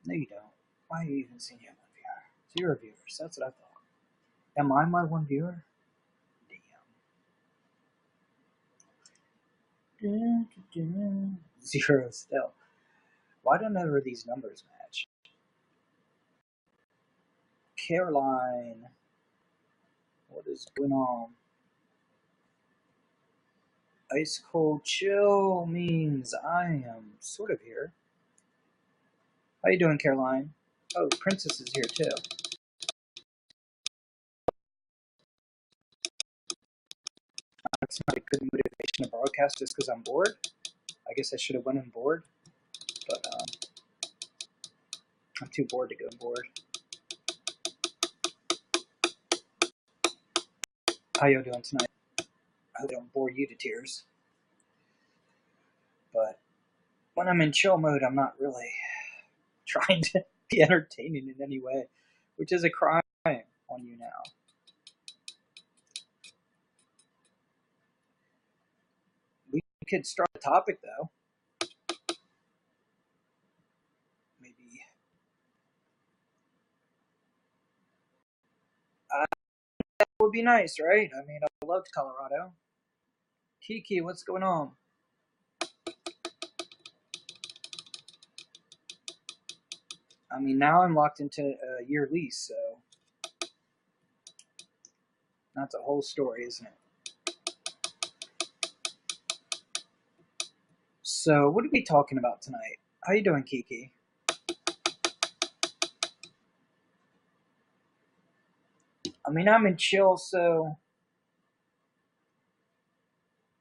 No, you don't. Why are you even seeing you have one viewer? 0 viewers. That's what I thought. Am I my one viewer? Damn. 0 still. Why don't ever these numbers match? Caroline. What is going on? Ice cold chill means I am sort of here. How you doing, Caroline? Oh, Princess is here too. That's not a good motivation to broadcast just because I'm bored. I guess I should have went in bored, but I'm too bored to go bored. How you doing tonight? I hope I don't bore you to tears. But when I'm in chill mode, I'm not really trying to be entertaining in any way, which is a crime on YouNow. We could start a topic though. Maybe that would be nice, right? I mean, I loved Colorado. Kiki, what's going on? I mean, now I'm locked into a year lease, so that's a whole story, isn't it? So, what are we talking about tonight? How you doing, Kiki? I mean, I'm in chill, so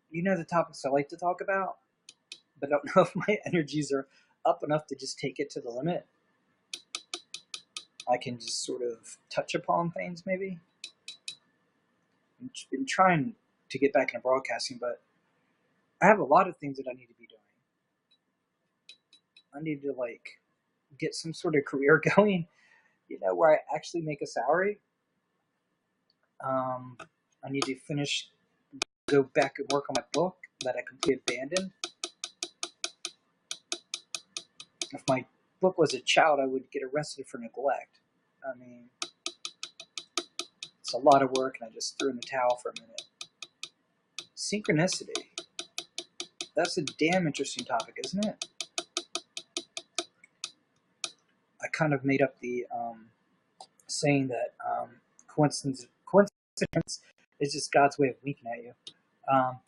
you know the topics I like to talk about, but I don't know if my energies are up enough to just take it to the limit. I can just sort of touch upon things, maybe. I've been trying to get back into broadcasting, but I have a lot of things that I need to be doing. I need to like get some sort of career going, where I actually make a salary. Um, I need to go back and work on my book that I completely abandoned. If my book was a child, I would get arrested for neglect. I mean, it's a lot of work, and I just threw in the towel for a minute. Synchronicity. That's a damn interesting topic, isn't it? I kind of made up the saying that coincidence is just God's way of winking at you. Um,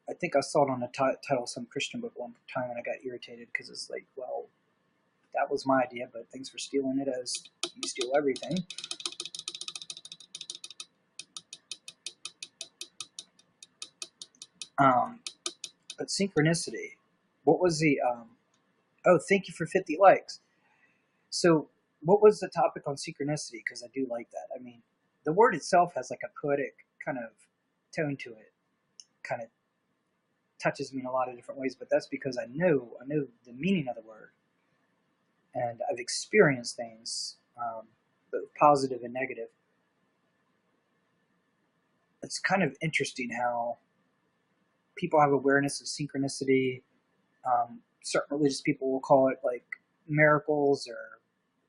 I think I saw it on the title of some Christian book one time, and I got irritated because it's like, well, that was my idea, but thanks for stealing it, as you steal everything. But synchronicity. What was the? Oh, thank you for 50 likes. So, what was the topic on synchronicity? Because I do like that. I mean, the word itself has like a poetic kind of tone to it. Kind of touches me in a lot of different ways, but that's because I know the meaning of the word, and I've experienced things, both positive and negative. It's kind of interesting how people have awareness of synchronicity. Certain religious people will call it like miracles or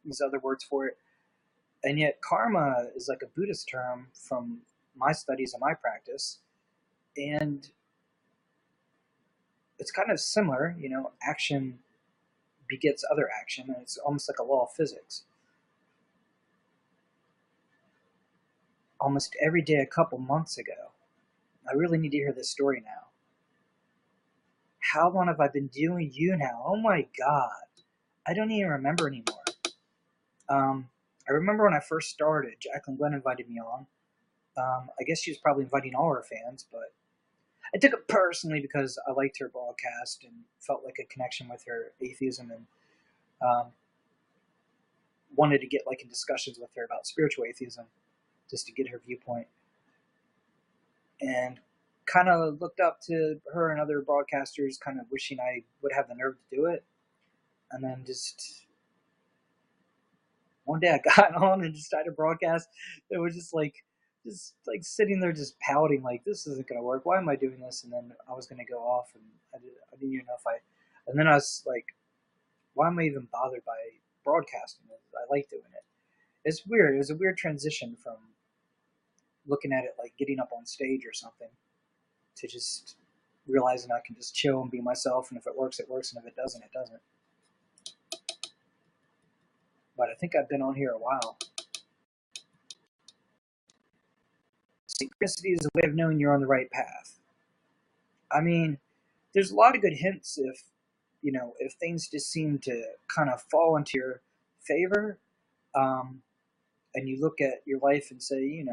these other words for it. And yet, karma is like a Buddhist term from my studies and my practice. And it's kind of similar, action begets other action, and it's almost like a law of physics. Almost every day, a couple months ago, I really need to hear this story now. How long have I been doing YouNow? Oh my god. I don't even remember anymore. I remember when I first started, Jacqueline Glenn invited me on. I guess she was probably inviting all her fans, but I took it personally because I liked her broadcast and felt like a connection with her atheism, and um, wanted to get like in discussions with her about spiritual atheism just to get her viewpoint. And kind of looked up to her and other broadcasters, kind of wishing I would have the nerve to do it. And then just one day I got on and just started a broadcast. It was just like sitting there just pouting, like this isn't gonna work. Why am I doing this? And then I was gonna go off, and I didn't even know if I. And then I was like why am I even bothered by broadcasting it? I like doing it. It's weird. It was a weird transition from looking at it like getting up on stage or something to just realizing I can just chill and be myself, and if it works, it works, and if it doesn't, it doesn't. But I think I've been on here a while. Synchronicity is a way of knowing you're on the right path. I mean, there's a lot of good hints if things just seem to kind of fall into your favor, um, and you look at your life and say,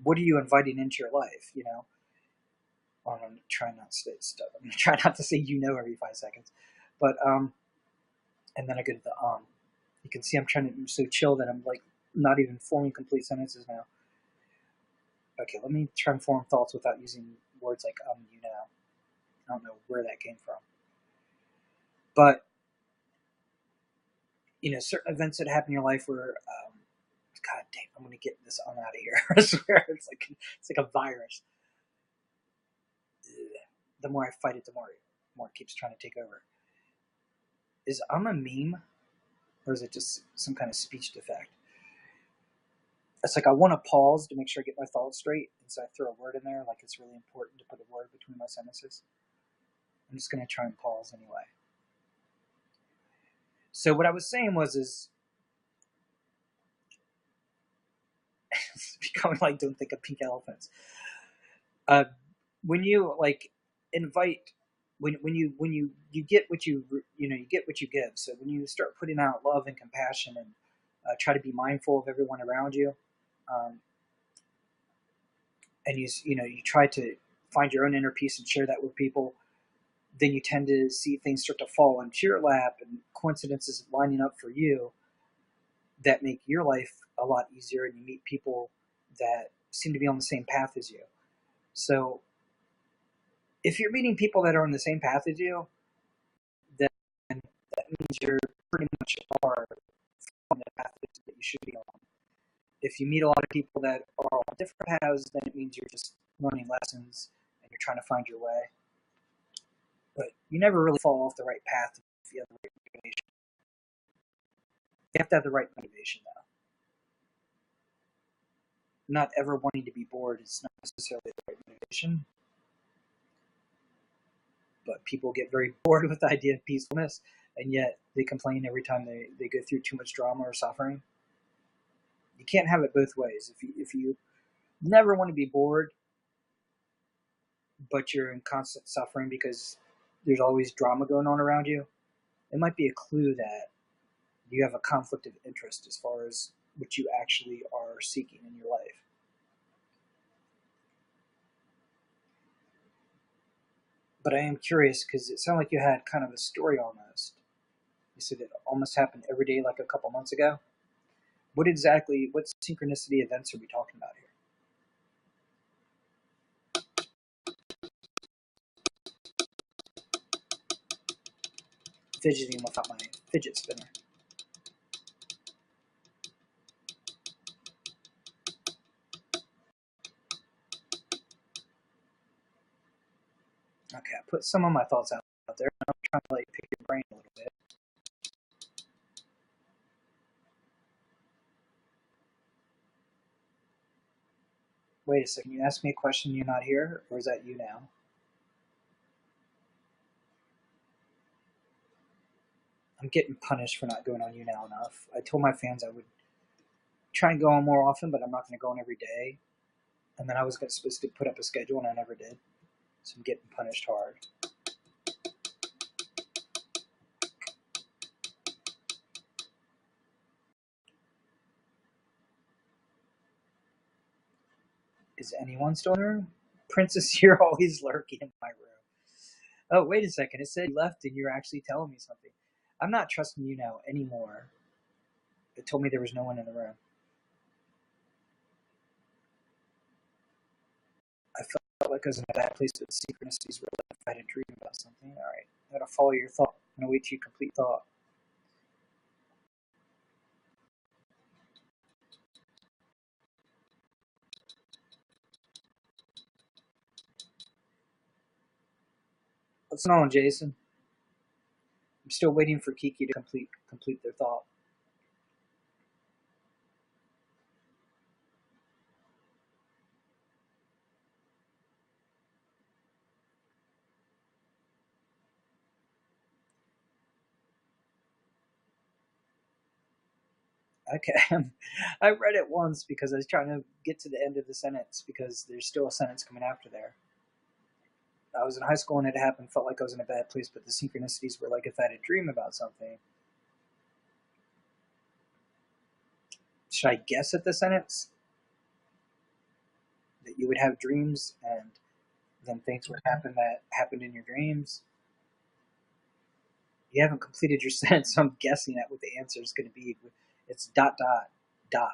what are you inviting into your life? Well, I'm trying not to say stuff. I'm gonna try not to say every 5 seconds, but and then I go to the You can see I'm so chill that I'm like not even forming complete sentences now. Okay, let me try and form thoughts without using words like I don't know where that came from. But, certain events that happen in your life where, God damn, I'm going to get this on out of here. I swear, it's like a virus. The more I fight it, the more it keeps trying to take over. Is I'm a meme, or is it just some kind of speech defect? It's like I want to pause to make sure I get my thoughts straight, and so I throw a word in there, like it's really important to put a word between my sentences. I'm just going to try and pause anyway. So what I was saying is it's becoming like don't think of pink elephants. When you like invite, when you get what you get what you give. So when you start putting out love and compassion and try to be mindful of everyone around you, um, and you try to find your own inner peace and share that with people, then you tend to see things start to fall into your lap and coincidences lining up for you that make your life a lot easier, and you meet people that seem to be on the same path as you. So if you're meeting people that are on the same path as you, then that means you're pretty much are on the path that you should be on. If you meet a lot of people that are on different paths, then it means you're just learning lessons and you're trying to find your way. But you never really fall off the right path if you have the right motivation. You have to have the right motivation, though. Not ever wanting to be bored is not necessarily the right motivation. But people get very bored with the idea of peacefulness, and yet they complain every time they go through too much drama or suffering. You can't have it both ways. If you never want to be bored, but you're in constant suffering because there's always drama going on around you, it might be a clue that you have a conflict of interest as far as what you actually are seeking in your life. But I am curious because it sounded like you had kind of a story almost. You said it almost happened every day like a couple months ago. What synchronicity events are we talking about here? Fidgeting without my fidget spinner. Okay, I put some of my thoughts out there. I'm trying to like pick your brain a little bit. Wait a second, you asked me a question, you're not here, or is that you now? I'm getting punished for not going on YouNow enough. I told my fans I would try and go on more often, but I'm not going to go on every day. And then I was supposed to put up a schedule, and I never did. So I'm getting punished hard. Is anyone still in the room? Princess, you're always lurking in my room. Oh, wait a second. It said you left and you're actually telling me something. I'm not trusting YouNow anymore. It told me there was no one in the room. I felt like I was in a bad place, but synchronicities were like if I had a dream about something. All right, I gotta follow your thought. I'm gonna wait till you complete thought. What's going on, Jason? I'm still waiting for Kiki to complete their thought. Okay. I read it once because I was trying to get to the end of the sentence because there's still a sentence coming after there. I was in high school and it happened, felt like I was in a bad place, but the synchronicities were like if I had a dream about something. Should I guess at the sentence? That you would have dreams and then things would happen that happened in your dreams? You haven't completed your sentence, so I'm guessing at what the answer is going to be. It's dot, dot, dot.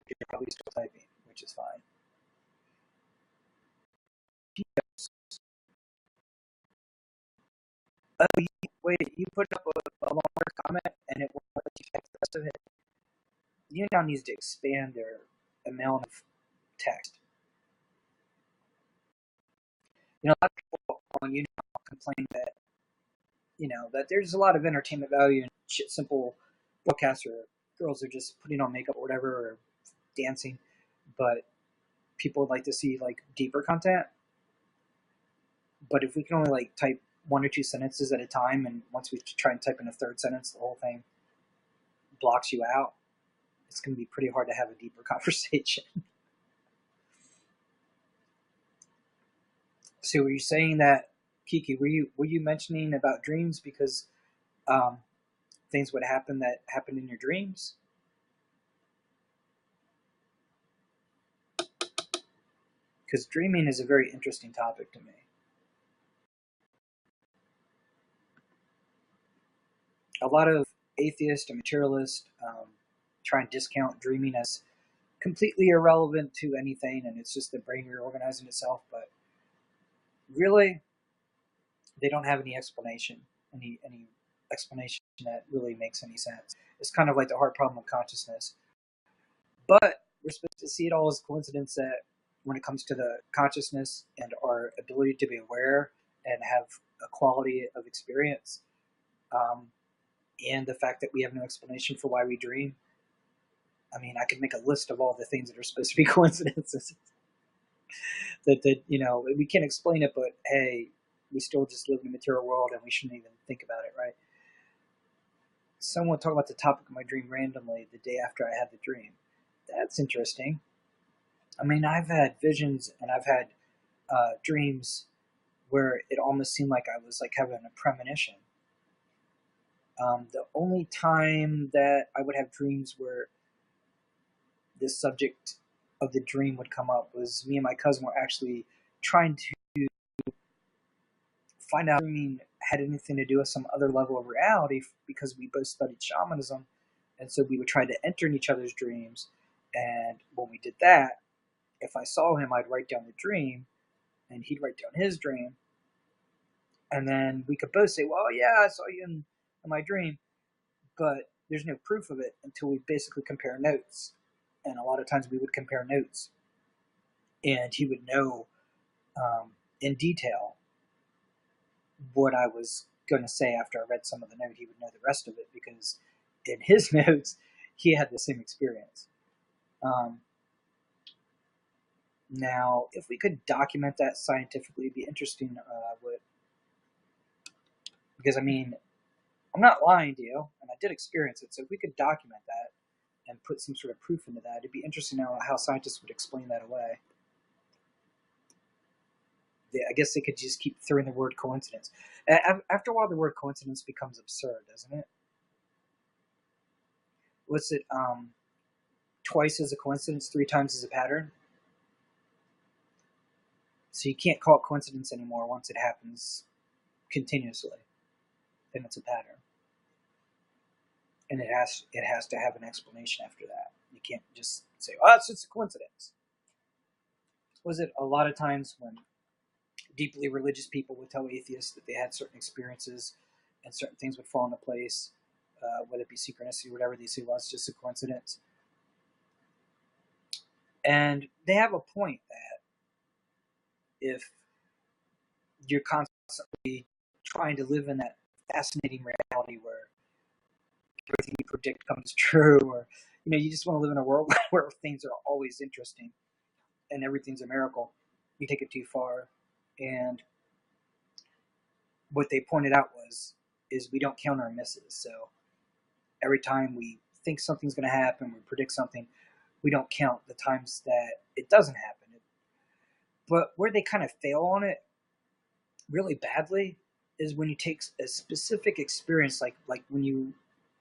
You're probably still typing, which is fine. Oh, wait, you put up a longer comment and it won't let you type the rest of it. YouNow needs to expand their amount of text. You know, a lot of people on YouNow complain that, that there's a lot of entertainment value in simple broadcasts or girls are just putting on makeup or whatever or dancing, but people would like to see like deeper content. But if we can only like type one or two sentences at a time, and once we try and type in a third sentence, the whole thing blocks you out. It's going to be pretty hard to have a deeper conversation. So, were you saying that, Kiki? Were you mentioning about dreams because um, things would happen that happened in your dreams? Because dreaming is a very interesting topic to me. A lot of atheists and materialists try and discount dreaming as completely irrelevant to anything, and it's just the brain reorganizing itself. But really, they don't have any explanation that really makes any sense. It's kind of like the hard problem of consciousness. But we're supposed to see it all as coincidence that when it comes to the consciousness and our ability to be aware and have a quality of experience, um, and the fact that we have no explanation for why we dream. I mean, I could make a list of all the things that are supposed to be coincidences. that we can't explain it, but hey, we still just live in a material world and we shouldn't even think about it, right? Someone talked about the topic of my dream randomly the day after I had the dream. That's interesting. I mean, I've had visions and I've had dreams where it almost seemed like I was like having a premonition. The only time that I would have dreams where the subject of the dream would come up was me and my cousin were actually trying to find out if dreaming had anything to do with some other level of reality because we both studied shamanism, and so we would try to enter in each other's dreams. And when we did that, if I saw him, I'd write down the dream, and he'd write down his dream, and then we could both say, "Well, yeah, I saw you in my dream," but there's no proof of it until we basically compare notes. And a lot of times we would compare notes, and he would know in detail what I was going to say after I read some of the note. He would know the rest of it because in his notes he had the same experience. Um, Now, if we could document that scientifically, it'd be interesting. Because I mean, I'm not lying to you, and I did experience it. So if we could document that and put some sort of proof into that, it'd be interesting to know how scientists would explain that away. I guess they could just keep throwing the word coincidence. After a while, the word coincidence becomes absurd, doesn't it? What's it? Twice as a coincidence, three times as a pattern. So you can't call it coincidence anymore once it happens continuously. Then it's a pattern, and it has to have an explanation after that. You can't just say, "Oh, it's just a coincidence." Was it a lot of times when deeply religious people would tell atheists that they had certain experiences and certain things would fall into place, whether it be synchronicity or whatever, they say, well, it's just a coincidence. And they have a point that if you're constantly trying to live in that fascinating reality where everything you predict comes true, or you just want to live in a world where things are always interesting and everything's a miracle. You take it too far, and what they pointed out is we don't count our misses. So every time we think something's going to happen, we predict something, we don't count the times that it doesn't happen. But where they kind of fail on it really badly is when you take a specific experience, like when you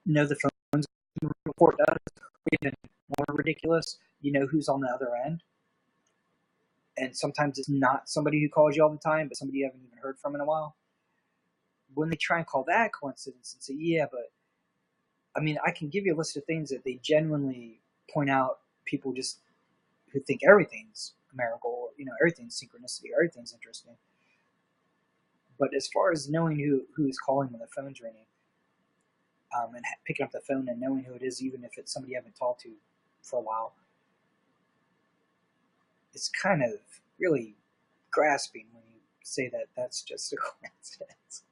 know the phone's report does, or even more ridiculous, you know who's on the other end. And sometimes it's not somebody who calls you all the time, but somebody you haven't even heard from in a while. When they try and call that coincidence and say, yeah, but I mean, I can give you a list of things that they genuinely point out people just who think everything's a miracle, everything's synchronicity, everything's interesting. But as far as knowing who's calling when the phone's ringing, and picking up the phone and knowing who it is, even if it's somebody you haven't talked to for a while, it's kind of really grasping when you say that that's just a coincidence.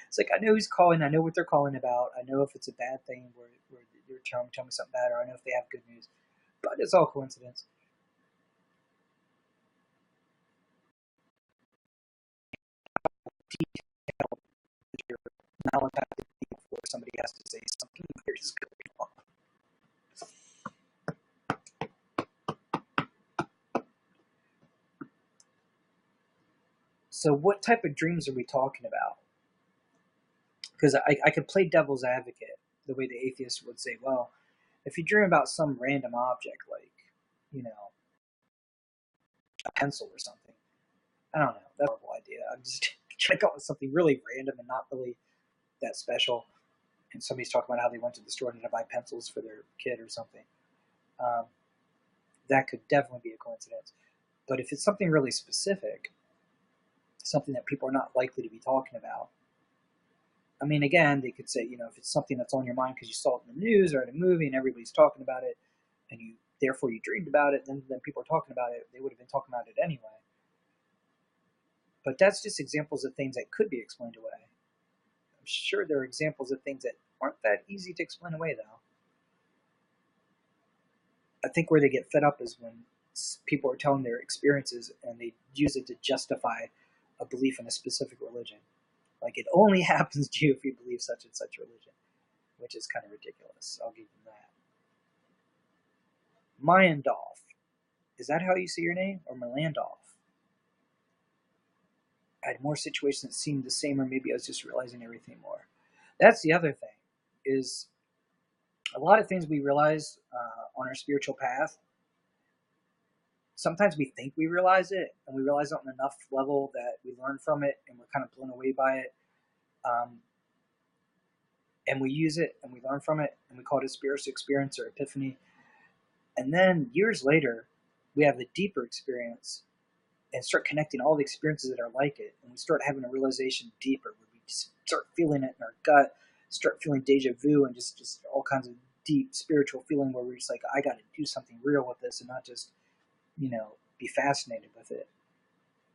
It's like, I know who's calling, I know what they're calling about, I know if it's a bad thing where they're trying to tell me something bad, or I know if they have good news, but it's all coincidence. Detail that you're not impacted before somebody has to say something weird is going on. So what type of dreams are we talking about? Because I could play devil's advocate the way the atheist would say, well, if you dream about some random object like, a pencil or something, I don't know, that's a horrible idea. I'm just trying to come up with something really random and not really that special. And somebody's talking about how they went to the store to buy pencils for their kid or something. Um, that could definitely be a coincidence. But if it's something really specific, something that people are not likely to be talking about, I mean, again, they could say, if it's something that's on your mind because you saw it in the news or in a movie and everybody's talking about it, and therefore you dreamed about it, then people are talking about it, they would have been talking about it anyway. But that's just examples of things that could be explained away. I'm sure there are examples of things that aren't that easy to explain away, though. I think where they get fed up is when people are telling their experiences and they use it to justify a belief in a specific religion. Like, it only happens to you if you believe such and such religion, which is kind of ridiculous. I'll give them that. Mayandolf. Is that how you say your name? Or Melandolf? I had more situations that seemed the same, or maybe I was just realizing everything more. That's the other thing, is a lot of things we realize on our spiritual path, sometimes we think we realize it, and we realize it on enough level that we learn from it, and we're kind of blown away by it. And we use it, and we learn from it, and we call it a spiritual experience or epiphany. And then years later, we have a deeper experience and start connecting all the experiences that are like it, and we start having a realization deeper, where we just start feeling it in our gut, start feeling deja vu, and just all kinds of deep spiritual feeling where we're just like, I got to do something real with this and not just, be fascinated with it.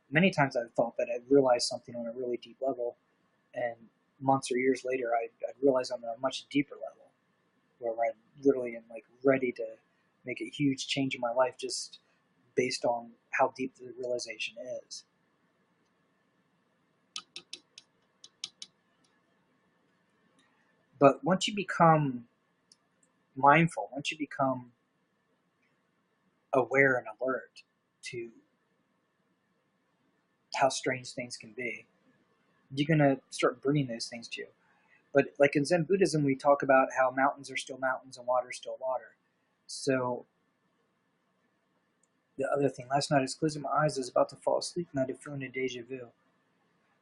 Many times I've thought that I'd realized something on a really deep level, and months or years later, I'd realize on a much deeper level, where I literally am like ready to make a huge change in my life just based on how deep the realization is. But once you become mindful, once you become aware and alert to how strange things can be, you're going to start bringing those things to you. But like in Zen Buddhism, we talk about how mountains are still mountains and water is still water. So the other thing, last night I was closing my eyes, I was about to fall asleep, and I had a feeling of deja vu.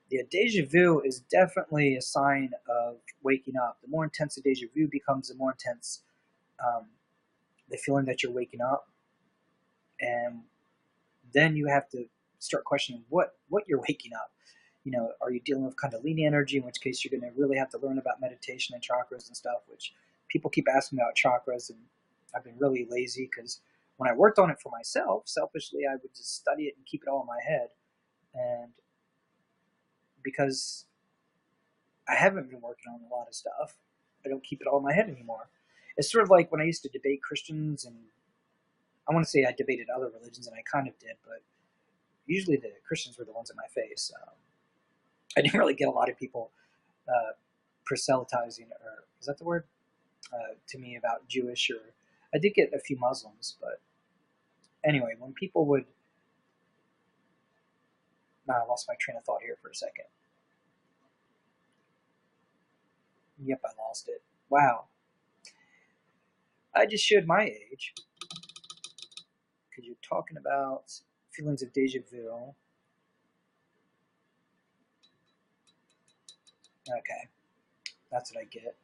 The deja vu is definitely a sign of waking up. The more intense the deja vu becomes, the more intense the feeling that you're waking up. And then you have to start questioning what you're waking up. Are you dealing with Kundalini energy, in which case you're going to really have to learn about meditation and chakras and stuff, which people keep asking about chakras, and I've been really lazy because when I worked on it for myself, selfishly, I would just study it and keep it all in my head. And because I haven't been working on a lot of stuff. I don't keep it all in my head anymore. It's sort of like when I used to debate Christians, and I want to say I debated other religions, and I kind of did, but usually the Christians were the ones in my face. I didn't really get a lot of people uh, proselytizing, or is that the word, to me about Jewish, or I did get a few Muslims, but anyway, when people would, I lost my train of thought here for a second. Yep, I lost it. Wow, I just showed my age because you're talking about feelings of deja vu. Okay, that's what I get.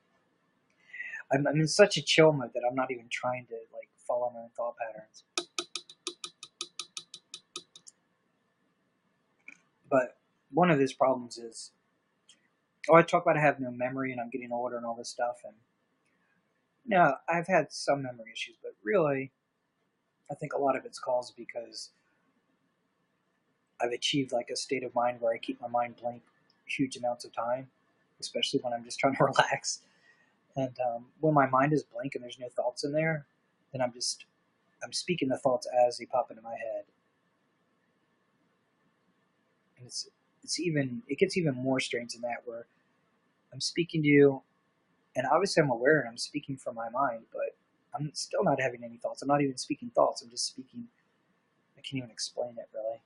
I'm in such a chill mode that I'm not even trying to like follow my own thought patterns. But one of these problems is, I talk about I have no memory and I'm getting older and all this stuff, and no, I've had some memory issues, but really, I think a lot of it's caused because I've achieved like a state of mind where I keep my mind blank huge amounts of time, especially when I'm just trying to relax. And when my mind is blank and there's no thoughts in there, then I'm speaking the thoughts as they pop into my head, and it gets even more strange than that, where I'm speaking to you, and obviously I'm aware and I'm speaking from my mind, but I'm still not having any thoughts. I'm not even speaking thoughts. I'm just speaking. I can't even explain it really.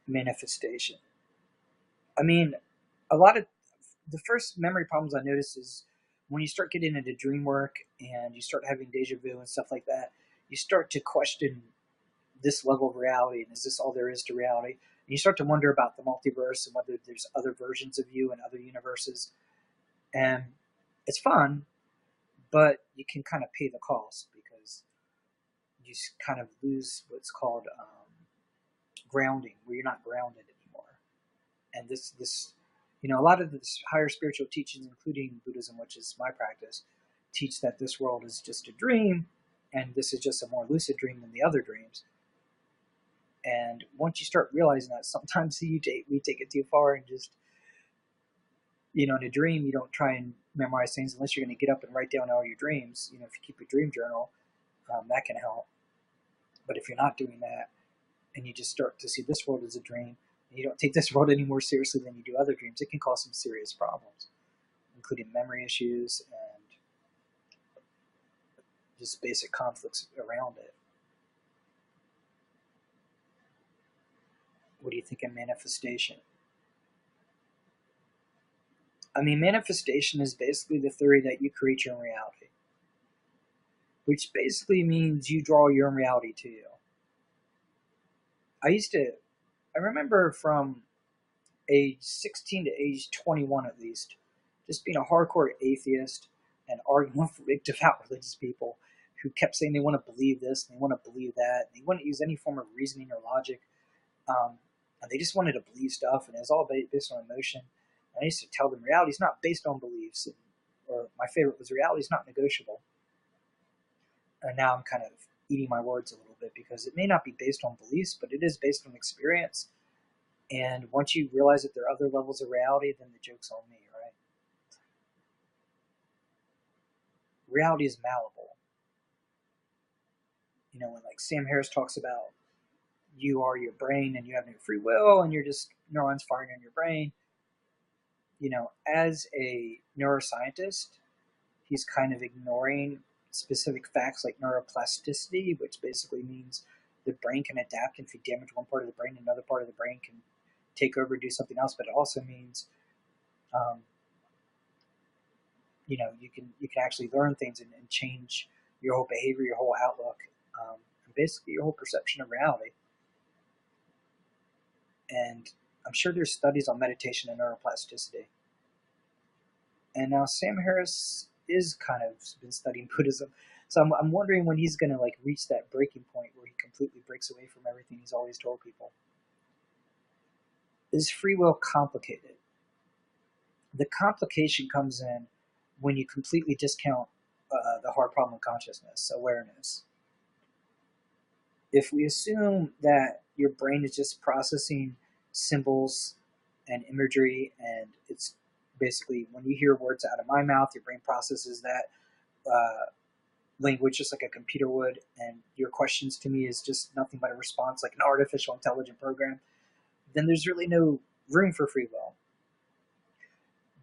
Manifestation. I mean, a lot of the first memory problems I noticed is when you start getting into dream work and you start having deja vu and stuff like that. You start to question this level of reality, and is this all there is to reality? And you start to wonder about the multiverse and whether there's other versions of you in other universes. And it's fun, but you can kind of pay the cost because you kind of lose what's called grounding, where you're not grounded anymore. And a lot of this higher spiritual teachings, including Buddhism, which is my practice, teach that this world is just a dream, and this is just a more lucid dream than the other dreams. And once you start realizing that, sometimes we take it too far and just, in a dream, you don't try and memorize things unless you're going to get up and write down all your dreams. If you keep a dream journal, that can help. But if you're not doing that, and you just start to see this world as a dream, and you don't take this world any more seriously than you do other dreams, it can cause some serious problems, including memory issues and just basic conflicts around it. What do you think of manifestation? I mean, manifestation is basically the theory that you create your own reality, which basically means you draw your own reality to you. I remember from age 16 to age 21 at least, just being a hardcore atheist and arguing with devout religious people who kept saying they want to believe this and they want to believe that. And they wouldn't use any form of reasoning or logic. And they just wanted to believe stuff, and it was all based on emotion. And I used to tell them reality is not based on beliefs, or my favorite was reality is not negotiable. And now I'm kind of eating my words a little bit because it may not be based on beliefs, but it is based on experience. And once you realize that there are other levels of reality, then the joke's on me, right? Reality is malleable. When like Sam Harris talks about you are your brain and you have no free will and you're just neurons firing in your brain, as a neuroscientist, he's kind of ignoring specific facts like neuroplasticity, which basically means the brain can adapt, and if you damage one part of the brain, another part of the brain can take over and do something else. But it also means, um, you can actually learn things and change your whole behavior, your whole outlook, and basically your whole perception of reality. And I'm sure there's studies on meditation and neuroplasticity. And now Sam Harris is kind of been studying Buddhism, so I'm wondering when he's going to like reach that breaking point where he completely breaks away from everything he's always told people. Is free will complicated? The complication comes in when you completely discount the hard problem of consciousness, awareness. If we assume that your brain is just processing symbols and imagery, and it's basically when you hear words out of my mouth, your brain processes that language just like a computer would, and your questions to me is just nothing but a response like an artificial intelligent program, then there's really no room for free will.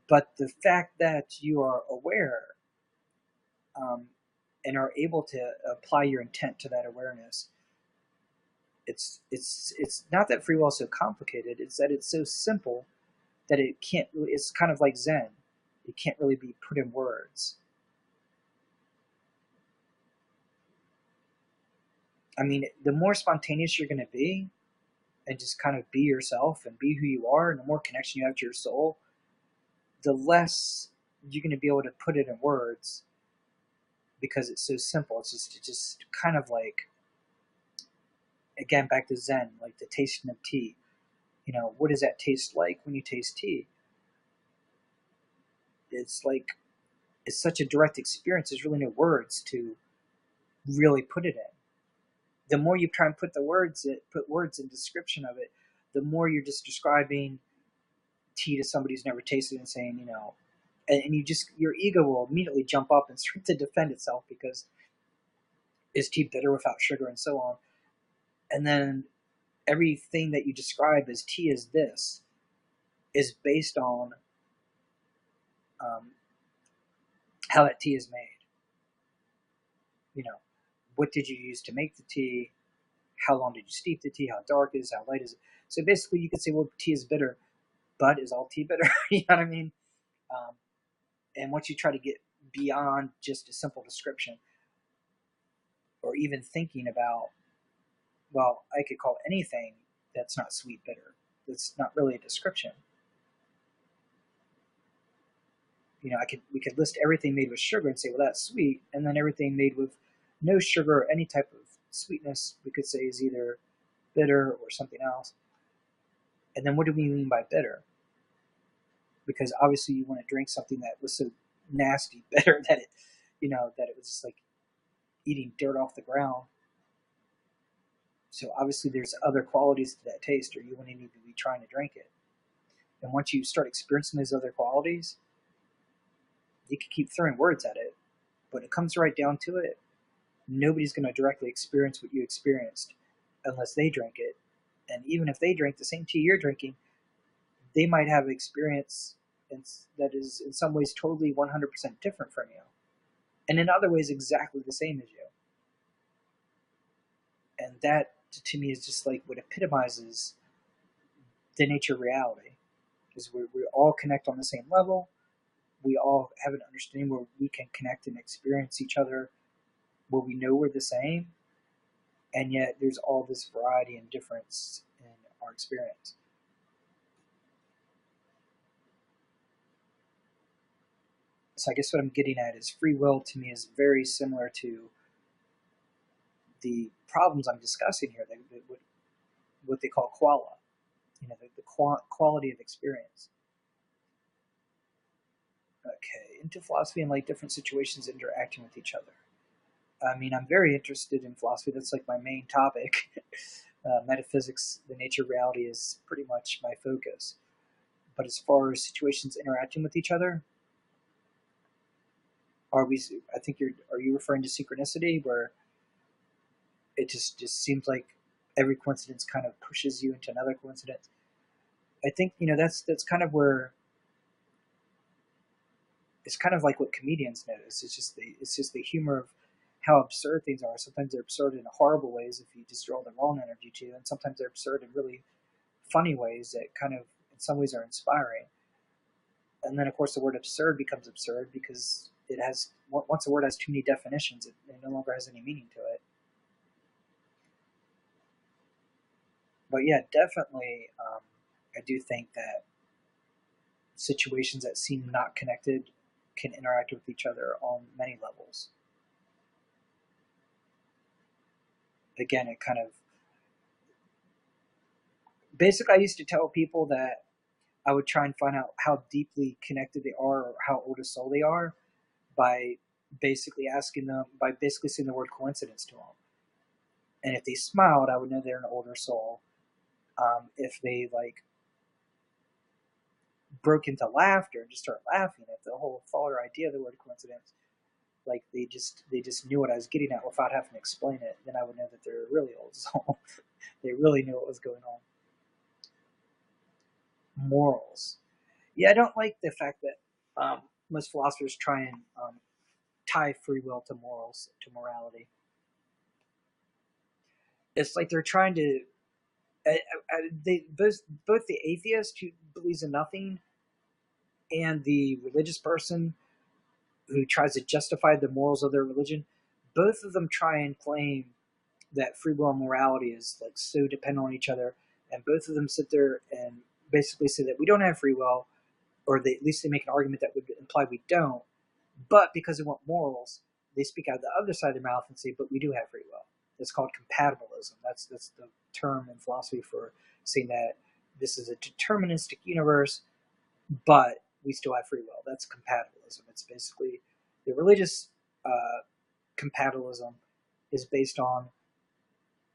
But the fact that you are aware, um, and are able to apply your intent to that awareness, it's not that free will is so complicated. It's that it's so simple that it can't really. It's kind of like Zen. It can't really be put in words. I mean, the more spontaneous you're going to be, and just kind of be yourself and be who you are, and the more connection you have to your soul, the less you're going to be able to put it in words because it's so simple. It's just kind of like, again, back to Zen, like the tasting of tea. What does that taste like when you taste tea? It's like it's such a direct experience. There's really no words to really put it in. The more you try and put words in description of it, the more you're just describing tea to somebody who's never tasted it and saying, and your ego will immediately jump up and start to defend itself because is tea bitter without sugar and so on. And then everything that you describe as tea is this is based on um, how that tea is made. You know, what did you use to make the tea? How long did you steep the tea? How dark is it? How light is it? So basically, you could say, well, tea is bitter, but is all tea bitter? You know what I mean? Um, and once you try to get beyond just a simple description, or even thinking about, well, I could call anything that's not sweet bitter. That's not really a description. We could list everything made with sugar and say, well, that's sweet, and then everything made with no sugar or any type of sweetness, we could say is either bitter or something else. And then what do we mean by bitter? Because obviously you want to drink something that was so nasty bitter that it was just like eating dirt off the ground. So obviously there's other qualities to that taste, or you wouldn't even be trying to drink it. And once you start experiencing those other qualities, you can keep throwing words at it, but it comes right down to it. Nobody's going to directly experience what you experienced unless they drink it. And even if they drink the same tea you're drinking, they might have an experience that is in some ways totally 100% different from you, and in other ways exactly the same as you. And that, to me, is just like what epitomizes the nature of reality. Is we all connect on the same level. We all have an understanding where we can connect and experience each other, where we know we're the same, and yet there's all this variety and difference in our experience. So I guess what I'm getting at is free will to me is very similar to the problems I'm discussing here, what they call qualia, the quality of experience. Okay, into philosophy and like different situations interacting with each other. I mean, I'm very interested in philosophy. That's like my main topic. Metaphysics, the nature of reality, is pretty much my focus. But as far as situations interacting with each other, are we? I think Are you referring to synchronicity, where it just seems like every coincidence kind of pushes you into another coincidence? I think that's kind of where it's kind of like what comedians notice. It's just the humor of how absurd things are. Sometimes they're absurd in horrible ways if you just draw the wrong energy to, and sometimes they're absurd in really funny ways that kind of in some ways are inspiring. And then of course the word absurd becomes absurd because it has once a word has too many definitions, it no longer has any meaning to it. But yeah, definitely, I do think that situations that seem not connected can interact with each other on many levels. Again, it kind of basically I used to tell people that I would try and find out how deeply connected they are or how old a soul they are by basically saying the word coincidence to them. And if they smiled, I would know they're an older soul. If they like broke into laughter and just started laughing at the whole thought or idea of the word coincidence, like they just knew what I was getting at without having to explain it, then I would know that they're a really old soul. They really knew what was going on. Morals. Yeah, I don't like the fact that most philosophers try and tie free will to morals, to morality. It's like they're trying to. They both the atheist who believes in nothing and the religious person who tries to justify the morals of their religion, both of them try and claim that free will and morality is like so dependent on each other, and both of them sit there and basically say that we don't have free will, or at least they make an argument that would imply we don't. But because they want morals, they speak out of the other side of their mouth and say, "But we do have free will." It's called compatibilism. That's the term in philosophy for saying that this is a deterministic universe, but we still have free will. That's compatibilism. It's basically the religious compatibilism is based on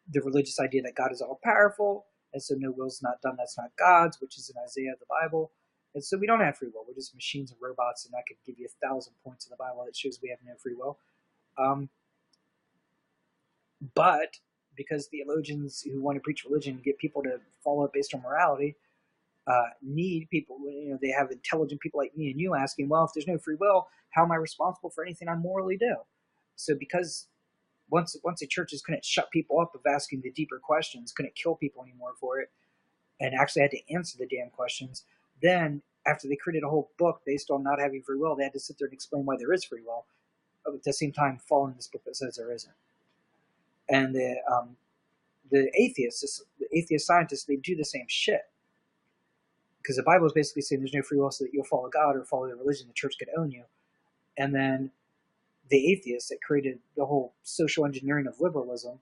the religious idea that God is all powerful, and so no will's not done that's not God's, which is in Isaiah of the Bible. And so we don't have free will. We're just machines and robots, and I could give you 1,000 points in the Bible that shows we have no free will. But because theologians who want to preach religion get people to follow it based on morality, need people, they have intelligent people like me and you asking, well, if there's no free will, how am I responsible for anything I morally do? So because once the churches couldn't shut people up of asking the deeper questions, couldn't kill people anymore for it, and actually had to answer the damn questions, then after they created a whole book based on not having free will, they had to sit there and explain why there is free will, but at the same time following this book that says there isn't. And the atheist scientists, they do the same shit. Because the Bible is basically saying there's no free will so that you'll follow God or follow the religion the church could own you. And then the atheists that created the whole social engineering of liberalism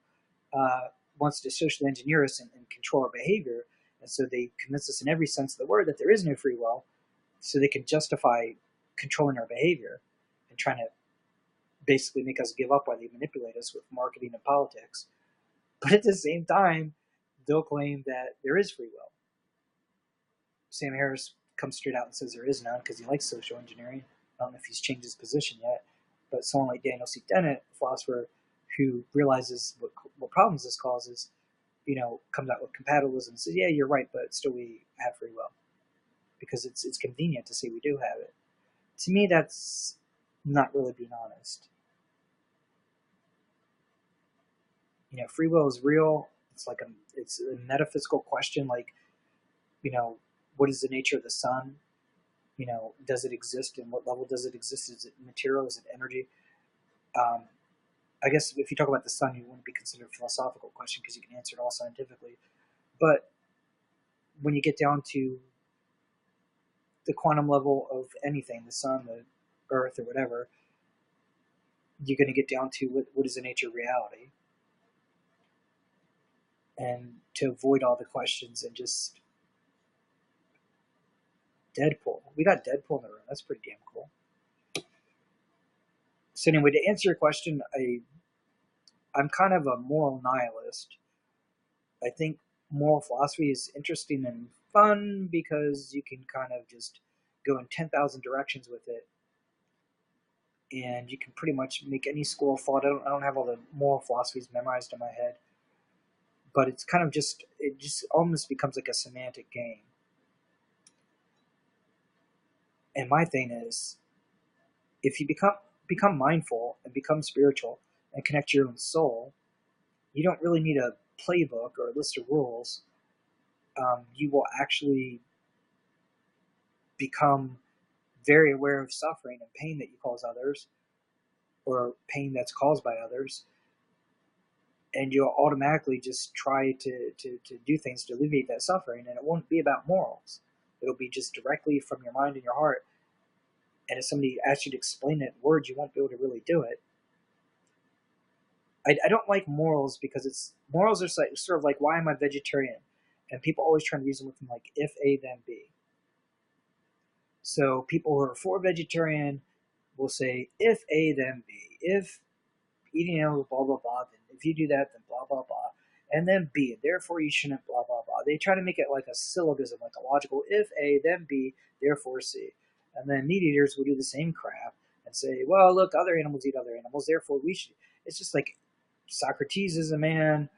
wants to socially engineer us and control our behavior. And so they convince us in every sense of the word that there is no free will so they can justify controlling our behavior and trying to basically make us give up while they manipulate us with marketing and politics. But at the same time, they'll claim that there is free will. Sam Harris comes straight out and says there is none because he likes social engineering. I don't know if he's changed his position yet, but someone like Daniel C. Dennett, a philosopher who realizes what problems this causes, comes out with compatibilism and says, yeah, you're right, but still we have free will because it's convenient to say we do have it. To me, that's not really being honest. Free will is real. It's a metaphysical question, like, what is the nature of the sun? Does it exist, and what level does it exist? Is it material? Is it energy? I guess if you talk about the sun, you wouldn't be considered a philosophical question because you can answer it all scientifically. But when you get down to the quantum level of anything, the sun, the earth, or whatever, you're going to get down to what is the nature of reality. And to avoid all the questions and just Deadpool. We got Deadpool in the room. That's pretty damn cool. So anyway, to answer your question, I'm kind of a moral nihilist. I think moral philosophy is interesting and fun because you can kind of just go in 10,000 directions with it. And you can pretty much make any school of thought. I don't have all the moral philosophies memorized in my head. But it's kind of it just almost becomes like a semantic game. And my thing is, if you become mindful and become spiritual and connect to your own soul, you don't really need a playbook or a list of rules. You will actually become very aware of suffering and pain that you cause others, or pain that's caused by others, and you'll automatically just try to do things to alleviate that suffering, and it won't be about morals. It'll be just directly from your mind and your heart. And if somebody asks you to explain it in words, you won't be able to really do it. I don't like morals because morals are sort of like, why am I vegetarian? And people always try to reason with them like, if A, then B. So people who are for vegetarian will say, if A, then B. If eating animals, blah, blah, blah, then if you do that, then blah, blah, blah. And then B, therefore you shouldn't, blah, blah, blah. They try to make it like a syllogism, like a logical if A, then B, therefore C. And then meat eaters will do the same crap and say, well, look, other animals eat other animals, therefore we should. It's just like Socrates is a man,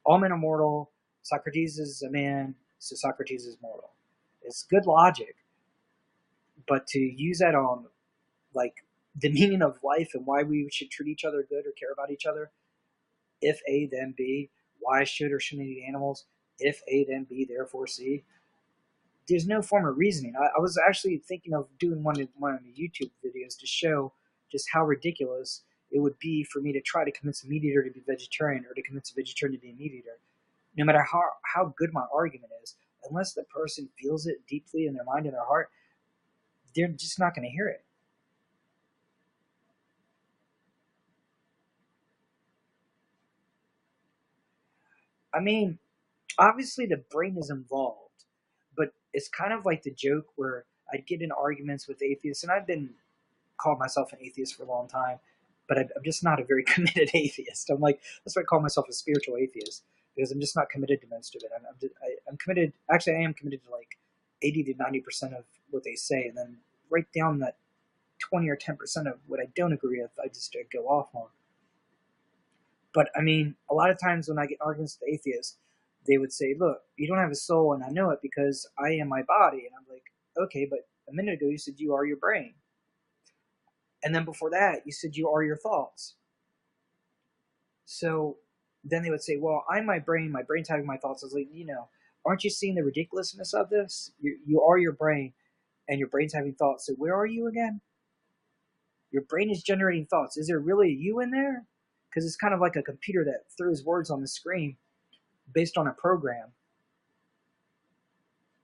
all men are mortal, Socrates is a man, so Socrates is mortal. It's good logic, but to use that on like the meaning of life and why we should treat each other good or care about each other, if A, then B, why should or shouldn't eat animals, if A, then B, therefore C. There's no form of reasoning. I was actually thinking of doing one of the YouTube videos to show just how ridiculous it would be for me to try to convince a meat eater to be vegetarian or to convince a vegetarian to be a meat eater. No matter how good my argument is, unless the person feels it deeply in their mind and their heart, they're just not going to hear it. I mean, obviously the brain is involved, but it's kind of like the joke where I'd get in arguments with atheists, and I've been called myself an atheist for a long time, but I'm just not a very committed atheist. I'm like, that's why I call myself a spiritual atheist, because I'm just not committed to most of it. I'm committed, actually I am committed to like 80 to 90% of what they say, and then right down that 20 or 10% of what I don't agree with, I just go off on. But I mean, a lot of times when I get arguments with atheists, they would say, look, you don't have a soul, and I know it because I am my body. And I'm like, okay, but a minute ago you said you are your brain. And then before that, you said you are your thoughts. So then they would say, well, I'm my brain's having my thoughts. I was like, aren't you seeing the ridiculousness of this? You are your brain, and your brain's having thoughts. So where are you again? Your brain is generating thoughts. Is there really a you in there? Because it's kind of like a computer that throws words on the screen based on a program.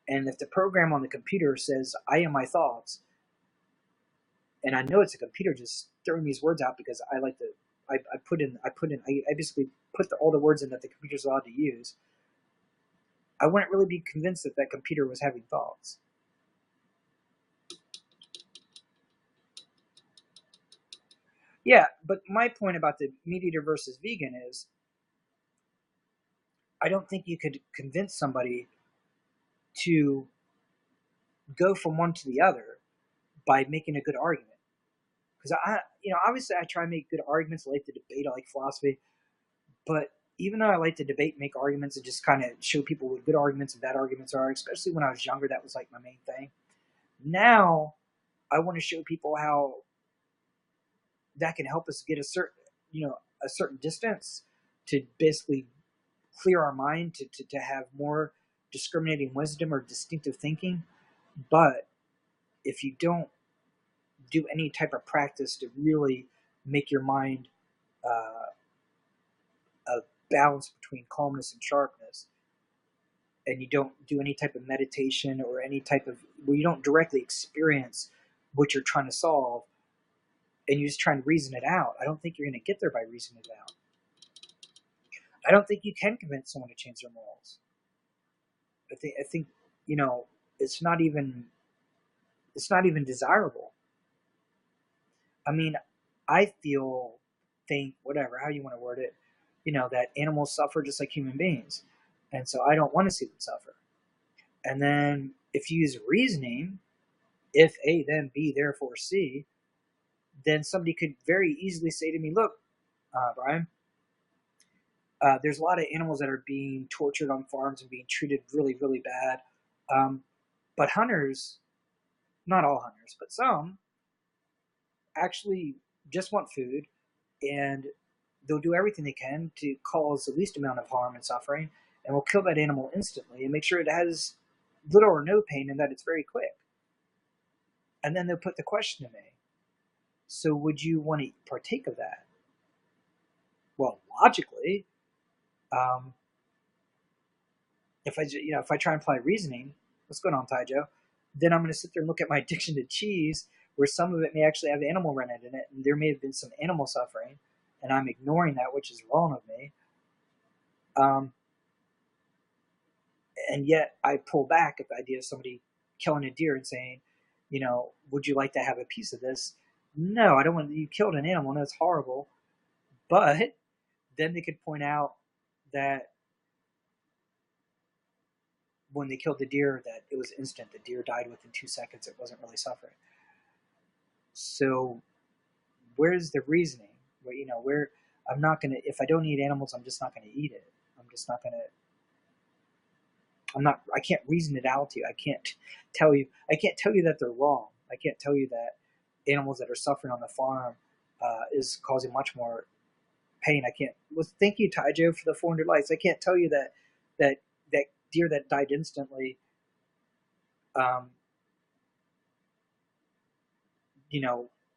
And if the program on the computer says, I am my thoughts, and I know it's a computer just throwing these words out because I like to, I basically put all the words in that the computer's allowed to use, I wouldn't really be convinced that that computer was having thoughts. Yeah, but my point about the meat eater versus vegan is I don't think you could convince somebody to go from one to the other by making a good argument. Because obviously I try to make good arguments. I like to debate. I like philosophy. But even though I like to debate, make arguments, and just kind of show people what good arguments and bad arguments are, especially when I was younger, that was like my main thing. Now I want to show people how that can help us get a certain distance to basically clear our mind, to have more discriminating wisdom or distinctive thinking. But if you don't do any type of practice to really make your mind a balance between calmness and sharpness, and you don't do any type of meditation or any type of where you don't directly experience what you're trying to solve, and you just try and reason it out, I don't think you're going to get there by reasoning it out. I don't think you can convince someone to change their morals. I think it's not even desirable. I mean, think, whatever, how you want to word it, that animals suffer just like human beings. And so I don't want to see them suffer. And then if you use reasoning, if A, then B, therefore C, then somebody could very easily say to me, look, Brian, there's a lot of animals that are being tortured on farms and being treated really, really bad. But hunters, not all hunters, but some, actually just want food, and they'll do everything they can to cause the least amount of harm and suffering, and will kill that animal instantly and make sure it has little or no pain and that it's very quick. And then they'll put the question to me, so would you want to partake of that? Well, logically, if I try and apply reasoning, what's going on, Taijo? Then I'm going to sit there and look at my addiction to cheese, where some of it may actually have animal rennet in it, and there may have been some animal suffering, and I'm ignoring that, which is wrong of me. And yet I pull back at the idea of somebody killing a deer and saying, would you like to have a piece of this? No, I don't want you killed an animal. No, it's horrible. But then they could point out that when they killed the deer, that it was instant. The deer died within 2 seconds. It wasn't really suffering. So where's the reasoning? Where I'm not gonna. If I don't eat animals, I'm just not gonna eat it. I'm just not gonna. I'm not. I can't reason it out to you. I can't tell you. I can't tell you that they're wrong. I can't tell you that animals that are suffering on the farm is causing much more pain. I can't. Well, thank you, Taijo, for the 400 likes. I can't tell you that that deer that died instantly. Um,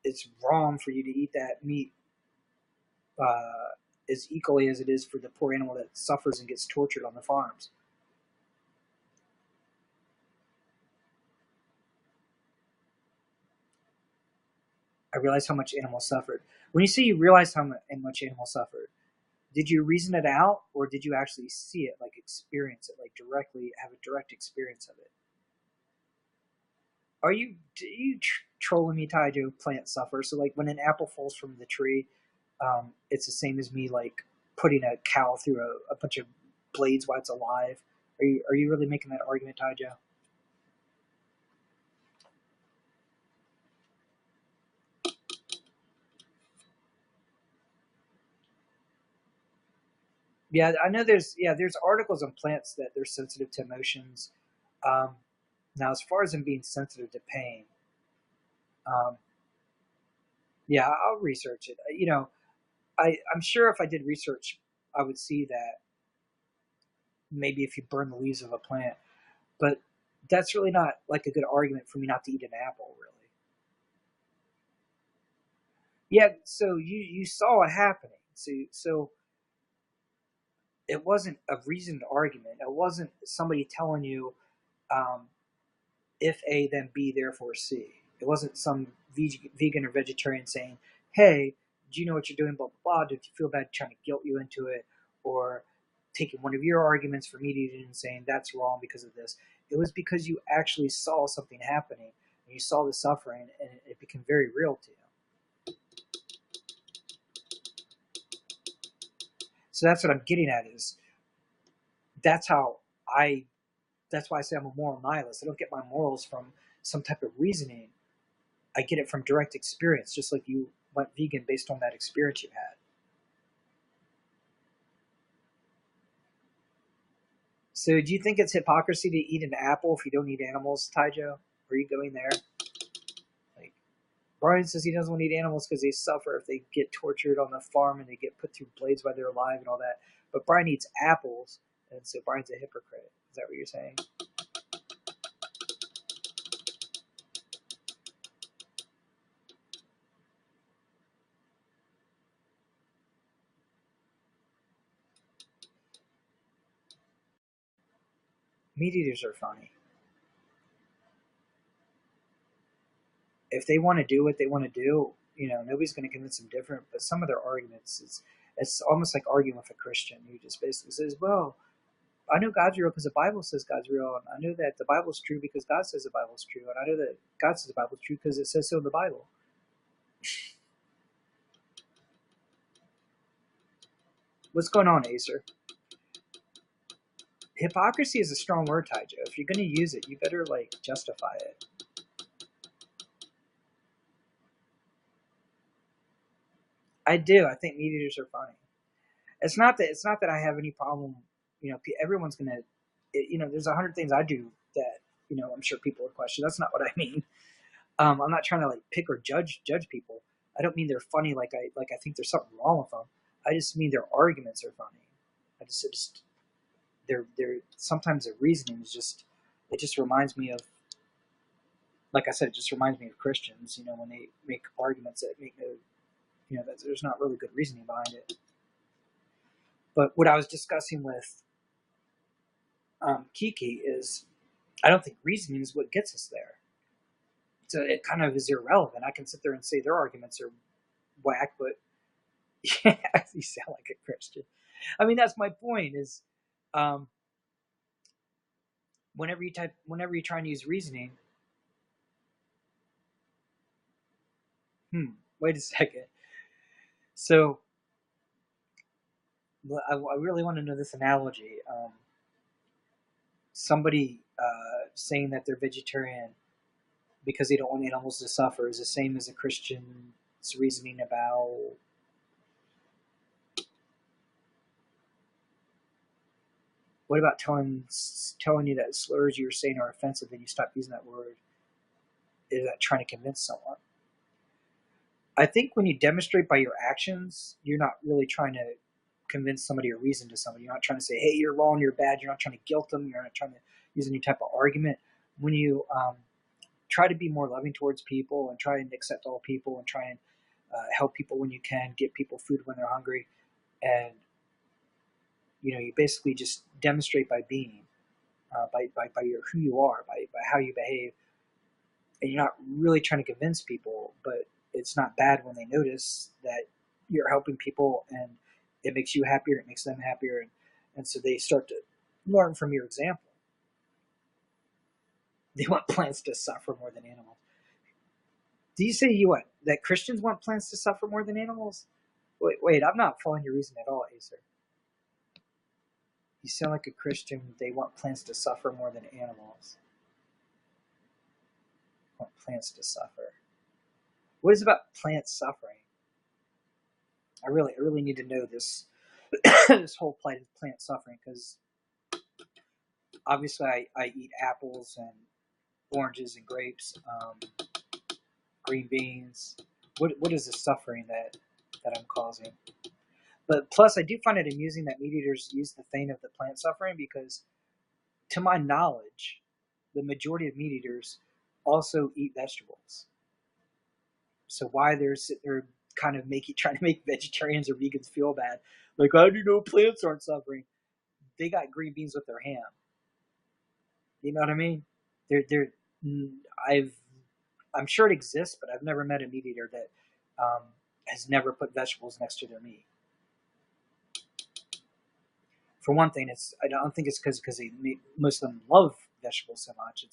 it's wrong for you to eat that meat uh, as equally as it is for the poor animal that suffers and gets tortured on the farms. I realized how much animals suffered. When you say you realized how much animals suffered, did you reason it out, or did you actually see it, like experience it, like directly have a direct experience of it? Do you trolling me, Taijo? Plants suffer. So like when an apple falls from the tree, it's the same as me like putting a cow through a bunch of blades while it's alive. Are you really making that argument, Taijo? Yeah, I know there's articles on plants that they're sensitive to emotions. Um, Now, as far as them being sensitive to pain, um, yeah, I'll research it. I'm sure if I did research, I would see that maybe if you burn the leaves of a plant, but that's really not like a good argument for me not to eat an apple, really. Yeah, so you saw it happening. So it wasn't a reasoned argument. It wasn't somebody telling you, um, if A, then B, therefore C. It wasn't some vegan or vegetarian saying, hey, do you know what you're doing, blah, blah, blah. Did you feel bad trying to guilt you into it? Or taking one of your arguments for meat eating and saying that's wrong because of this. It was because you actually saw something happening and you saw the suffering and it became very real to you. So that's what I'm getting at is that's how I, that's why I say I'm a moral nihilist. I don't get my morals from some type of reasoning. I get it from direct experience, just like you went vegan based on that experience you had. So, do you think it's hypocrisy to eat an apple if you don't eat animals, Taijo? Are you going there? Like Brian says, he doesn't want to eat animals because they suffer if they get tortured on the farm and they get put through blades while they're alive and all that. But Brian eats apples, and so Brian's a hypocrite. Is that what you're saying? Meat eaters are funny. If they want to do what they want to do, nobody's going to convince them different. But some of their arguments is it's almost like arguing with a Christian who just basically says, "Well, I know God's real because the Bible says God's real, and I know that the Bible's true because God says the Bible's true, and I know that God says the Bible's true because it says so in the Bible." What's going on, Acer? Hypocrisy is a strong word, Taijo. If you're going to use it, you better like justify it. I do. I think meat eaters are funny. It's not that I have any problem. Everyone's gonna. There's 100 things I do that I'm sure people would question. That's not what I mean. I'm not trying to like pick or judge people. I don't mean they're funny like I think there's something wrong with them. I just mean their arguments are funny. I just they're sometimes their reasoning is just it just reminds me of, like I said, it just reminds me of Christians. When they make arguments that make no that there's not really good reasoning behind it. But what I was discussing with Kiki is I don't think reasoning is what gets us there. So it kind of is irrelevant. I can sit there and say their arguments are whack, but yeah, you sound like a Christian. I mean, that's my point. Is um, whenever you're trying to use reasoning. Hmm. Wait a second. So I really want to know this analogy. Somebody saying that they're vegetarian because they don't want animals to suffer is the same as a Christian's reasoning about, what about telling you that slurs you're saying are offensive and you stop using that word? Is that trying to convince someone? I think when you demonstrate by your actions, you're not really trying to convince somebody or reason to somebody. You're not trying to say, hey, you're wrong, you're bad. You're not trying to guilt them. You're not trying to use any type of argument. When you try to be more loving towards people and try and accept all people and try and help people when you can, get people food when they're hungry, and you basically just demonstrate by being, by your who you are, by how you behave, and you're not really trying to convince people, but it's not bad when they notice that you're helping people and it makes you happier, it makes them happier, and so they start to learn from your example. They want plants to suffer more than animals. Do you say you want that Christians want plants to suffer more than animals? Wait, I'm not following your reason at all, Acer. You sound like a Christian. They want plants to suffer more than animals. Want plants to suffer. What is about plants suffering? I really need to know this this whole plant suffering, because obviously I eat apples and oranges and grapes, green beans. What is the suffering that I'm causing? But plus, I do find it amusing that meat eaters use the thing of the plant suffering, because, to my knowledge, the majority of meat eaters also eat vegetables. So why they're kind of trying to make vegetarians or vegans feel bad, like, how do you know plants aren't suffering? They got green beans with their ham. You know what I mean? They're I've I'm sure it exists, but I've never met a meat eater that has never put vegetables next to their meat. For one thing, I don't think it's because most of them love vegetables so much.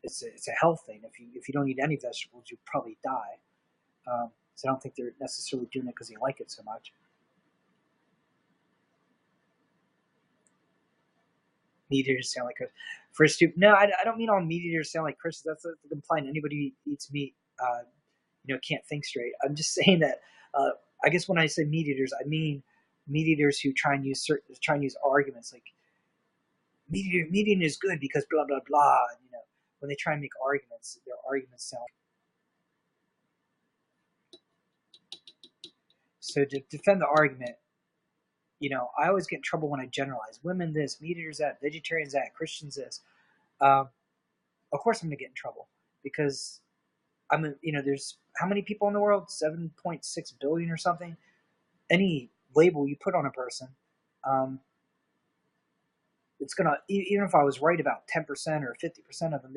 It's a health thing. If you don't eat any vegetables, you probably die. So I don't think they're necessarily doing it because they like it so much. Meat eaters sound like first two. No, I don't mean all meat eaters sound like Christians. That's implying anybody who eats meat, can't think straight. I'm just saying that. I guess when I say meat eaters, I mean meat eaters who try and use arguments like meat eating is good because blah blah blah. When they try and make arguments, their arguments sound. So to defend the argument, I always get in trouble when I generalize. Women this, meat eaters that, vegetarians that, Christians this. Um, of course, I'm going to get in trouble because there's how many people in the world? 7.6 billion or something. Any label you put on a person, um, it's gonna. Even if I was right about 10% or 50% of them,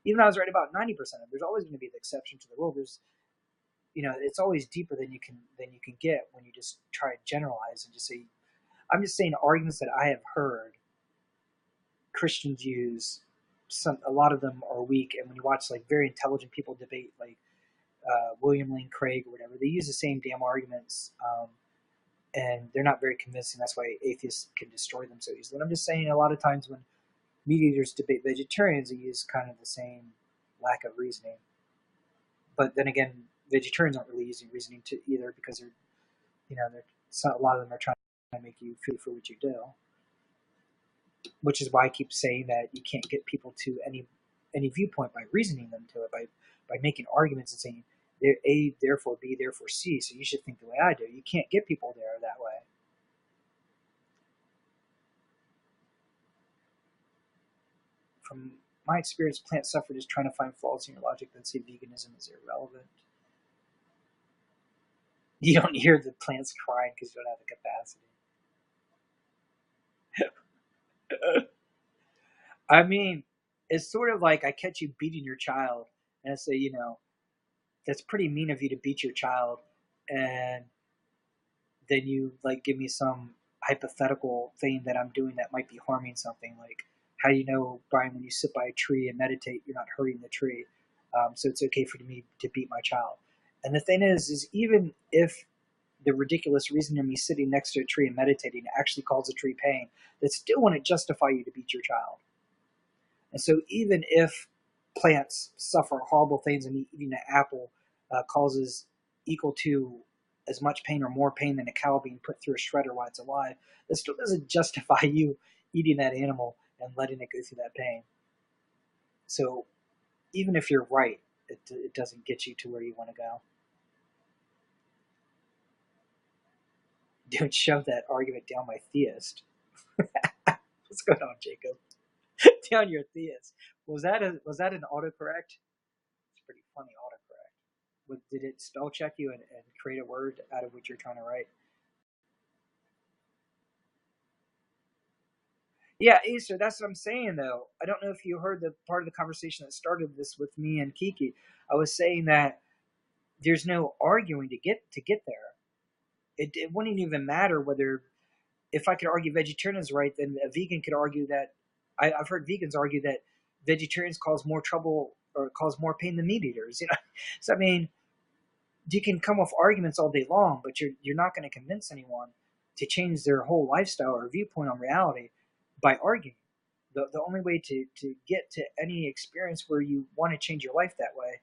even if I was right about 90% of them, there's always going to be the exception to the rule. It's always deeper than you can get when you just try to generalize and just say. I'm just saying arguments that I have heard Christians use. A lot of them are weak, and when you watch like very intelligent people debate, like William Lane Craig or whatever, they use the same damn arguments, and they're not very convincing. That's why atheists can destroy them so easily. And I'm just saying, a lot of times when meat eaters debate vegetarians, they use kind of the same lack of reasoning. But then again, vegetarians aren't really using reasoning to either, because a lot of them are trying to make you feel for what you do, which is why I keep saying that you can't get people to any viewpoint by reasoning them to it, by making arguments and saying they're A, therefore B, therefore C, so you should think the way I do. You can't get people there that way. From my experience, plant suffrage is trying to find flaws in your logic that say veganism is irrelevant. You don't hear the plants crying because you don't have the capacity. I mean, it's sort of like I catch you beating your child, and I say, that's pretty mean of you to beat your child, and then you like give me some hypothetical thing that I'm doing that might be harming something. Like, how do you know, Brian, when you sit by a tree and meditate, you're not hurting the tree? So it's okay for me to beat my child. And the thing is even if the ridiculous reason of me sitting next to a tree and meditating actually causes a tree pain, that still wouldn't justify you to beat your child. And so even if plants suffer horrible things and eating an apple causes equal to as much pain or more pain than a cow being put through a shredder while it's alive, that still doesn't justify you eating that animal and letting it go through that pain. So even if you're right, it doesn't get you to where you want to go. Don't shove that argument down my theist. What's going on, Jacob? Down your theist. Was that an autocorrect? It's pretty funny autocorrect. Did it spell check you and create a word out of what you're trying to write? Yeah, Easter, that's what I'm saying though. I don't know if you heard the part of the conversation that started this with me and Kiki. I was saying that there's no arguing to get there. It wouldn't even matter whether, if I could argue vegetarians right, then a vegan could argue that I've heard vegans argue that vegetarians cause more trouble or cause more pain than meat eaters. So I mean, you can come with arguments all day long, but you're not going to convince anyone to change their whole lifestyle or viewpoint on reality by arguing. The only way to get to any experience where you want to change your life that way,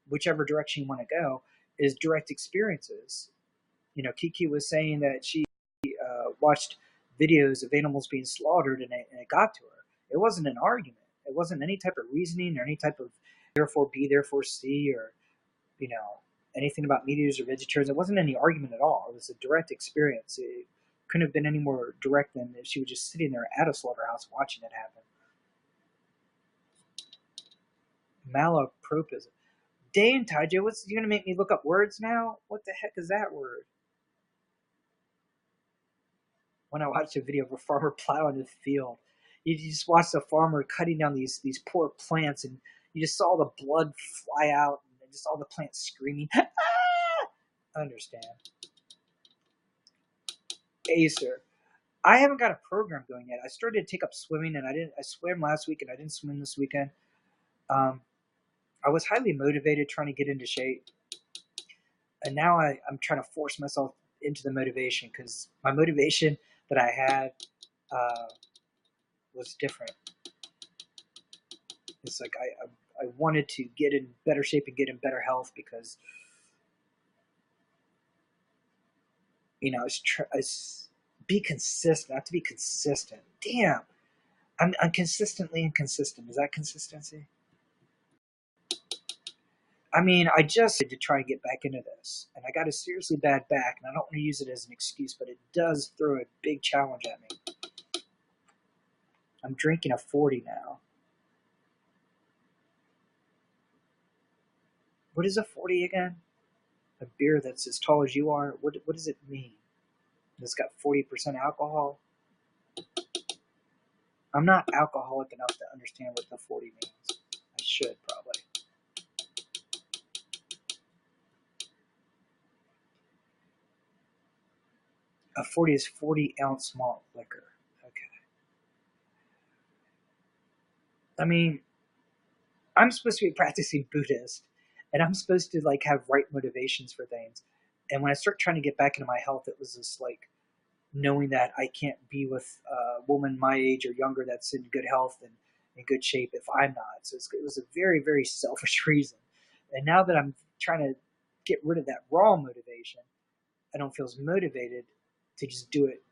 whichever direction you want to go, is direct experiences. Kiki was saying that she watched videos of animals being slaughtered and it got to her. It wasn't an argument. It wasn't any type of reasoning or any type of therefore B, therefore C, or anything about meat eaters or vegetarians. It wasn't any argument at all. It was a direct experience. It couldn't have been any more direct than if she was just sitting there at a slaughterhouse watching it happen. Malapropism. Dane, Taija, you going to make me look up words now? What the heck is that word? When I watched a video of a farmer plowing the field, you just watched the farmer cutting down these poor plants, and you just saw the blood fly out, and just all the plants screaming. Ah! I understand. Acer. I haven't got a program going yet. I started to take up swimming, and I swam last week, and I didn't swim this weekend. I was highly motivated trying to get into shape, and now I'm trying to force myself into the motivation, because my motivation that I had was different. It's like I wanted to get in better shape and get in better health, because be consistent. I have to be consistent. Damn, I'm consistently inconsistent. Is that consistency? I mean, I just had to try and get back into this, and I got a seriously bad back, and I don't want to use it as an excuse, but it does throw a big challenge at me. I'm drinking a 40 now. What is a 40 again? A beer that's as tall as you are? What does it mean? It's got 40% alcohol? I'm not alcoholic enough to understand what the 40 means. I should, probably. A 40 is 40-ounce malt liquor. Okay. I mean, I'm supposed to be practicing Buddhist, and I'm supposed to have right motivations for things. And when I start trying to get back into my health, it was just knowing that I can't be with a woman my age or younger that's in good health and in good shape if I'm not. So it was a very, very selfish reason. And now that I'm trying to get rid of that raw motivation, I don't feel as motivated to just do it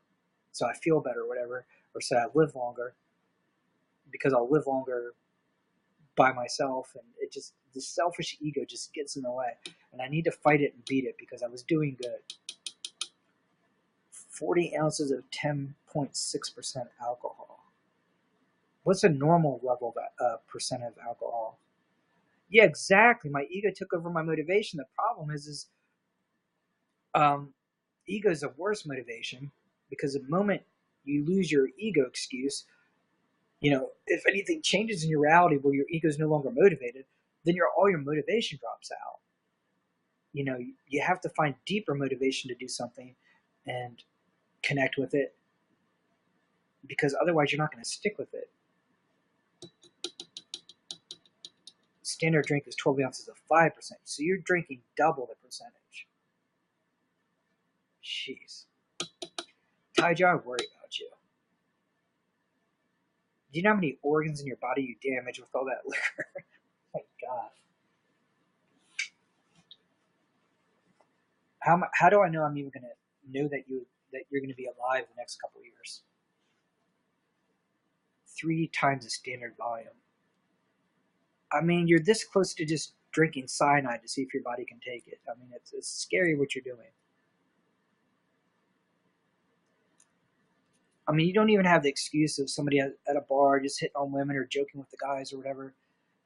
so I feel better or whatever, or so I live longer, because I'll live longer by myself, and the selfish ego just gets in the way, and I need to fight it and beat it, because I was doing good. 40 ounces of 10.6% alcohol. What's a normal level of percent of alcohol? Yeah, exactly. My ego took over my motivation. The problem is ego is a worse motivation, because the moment you lose your ego excuse, if anything changes in your reality where your ego is no longer motivated, then all your motivation drops out. You have to find deeper motivation to do something and connect with it, because otherwise you're not going to stick with it. Standard drink is 12 ounces of 5%, so you're drinking double the percentage. Jeez. Ty, I worry about you. Do you know how many organs in your body you damage with all that liquor? Oh my God. How do I know I'm even gonna know that you're gonna be alive the next couple of years? 3 times the standard volume. I mean, you're this close to just drinking cyanide to see if your body can take it. I mean, it's scary what you're doing. I mean, you don't even have the excuse of somebody at a bar just hitting on women or joking with the guys or whatever,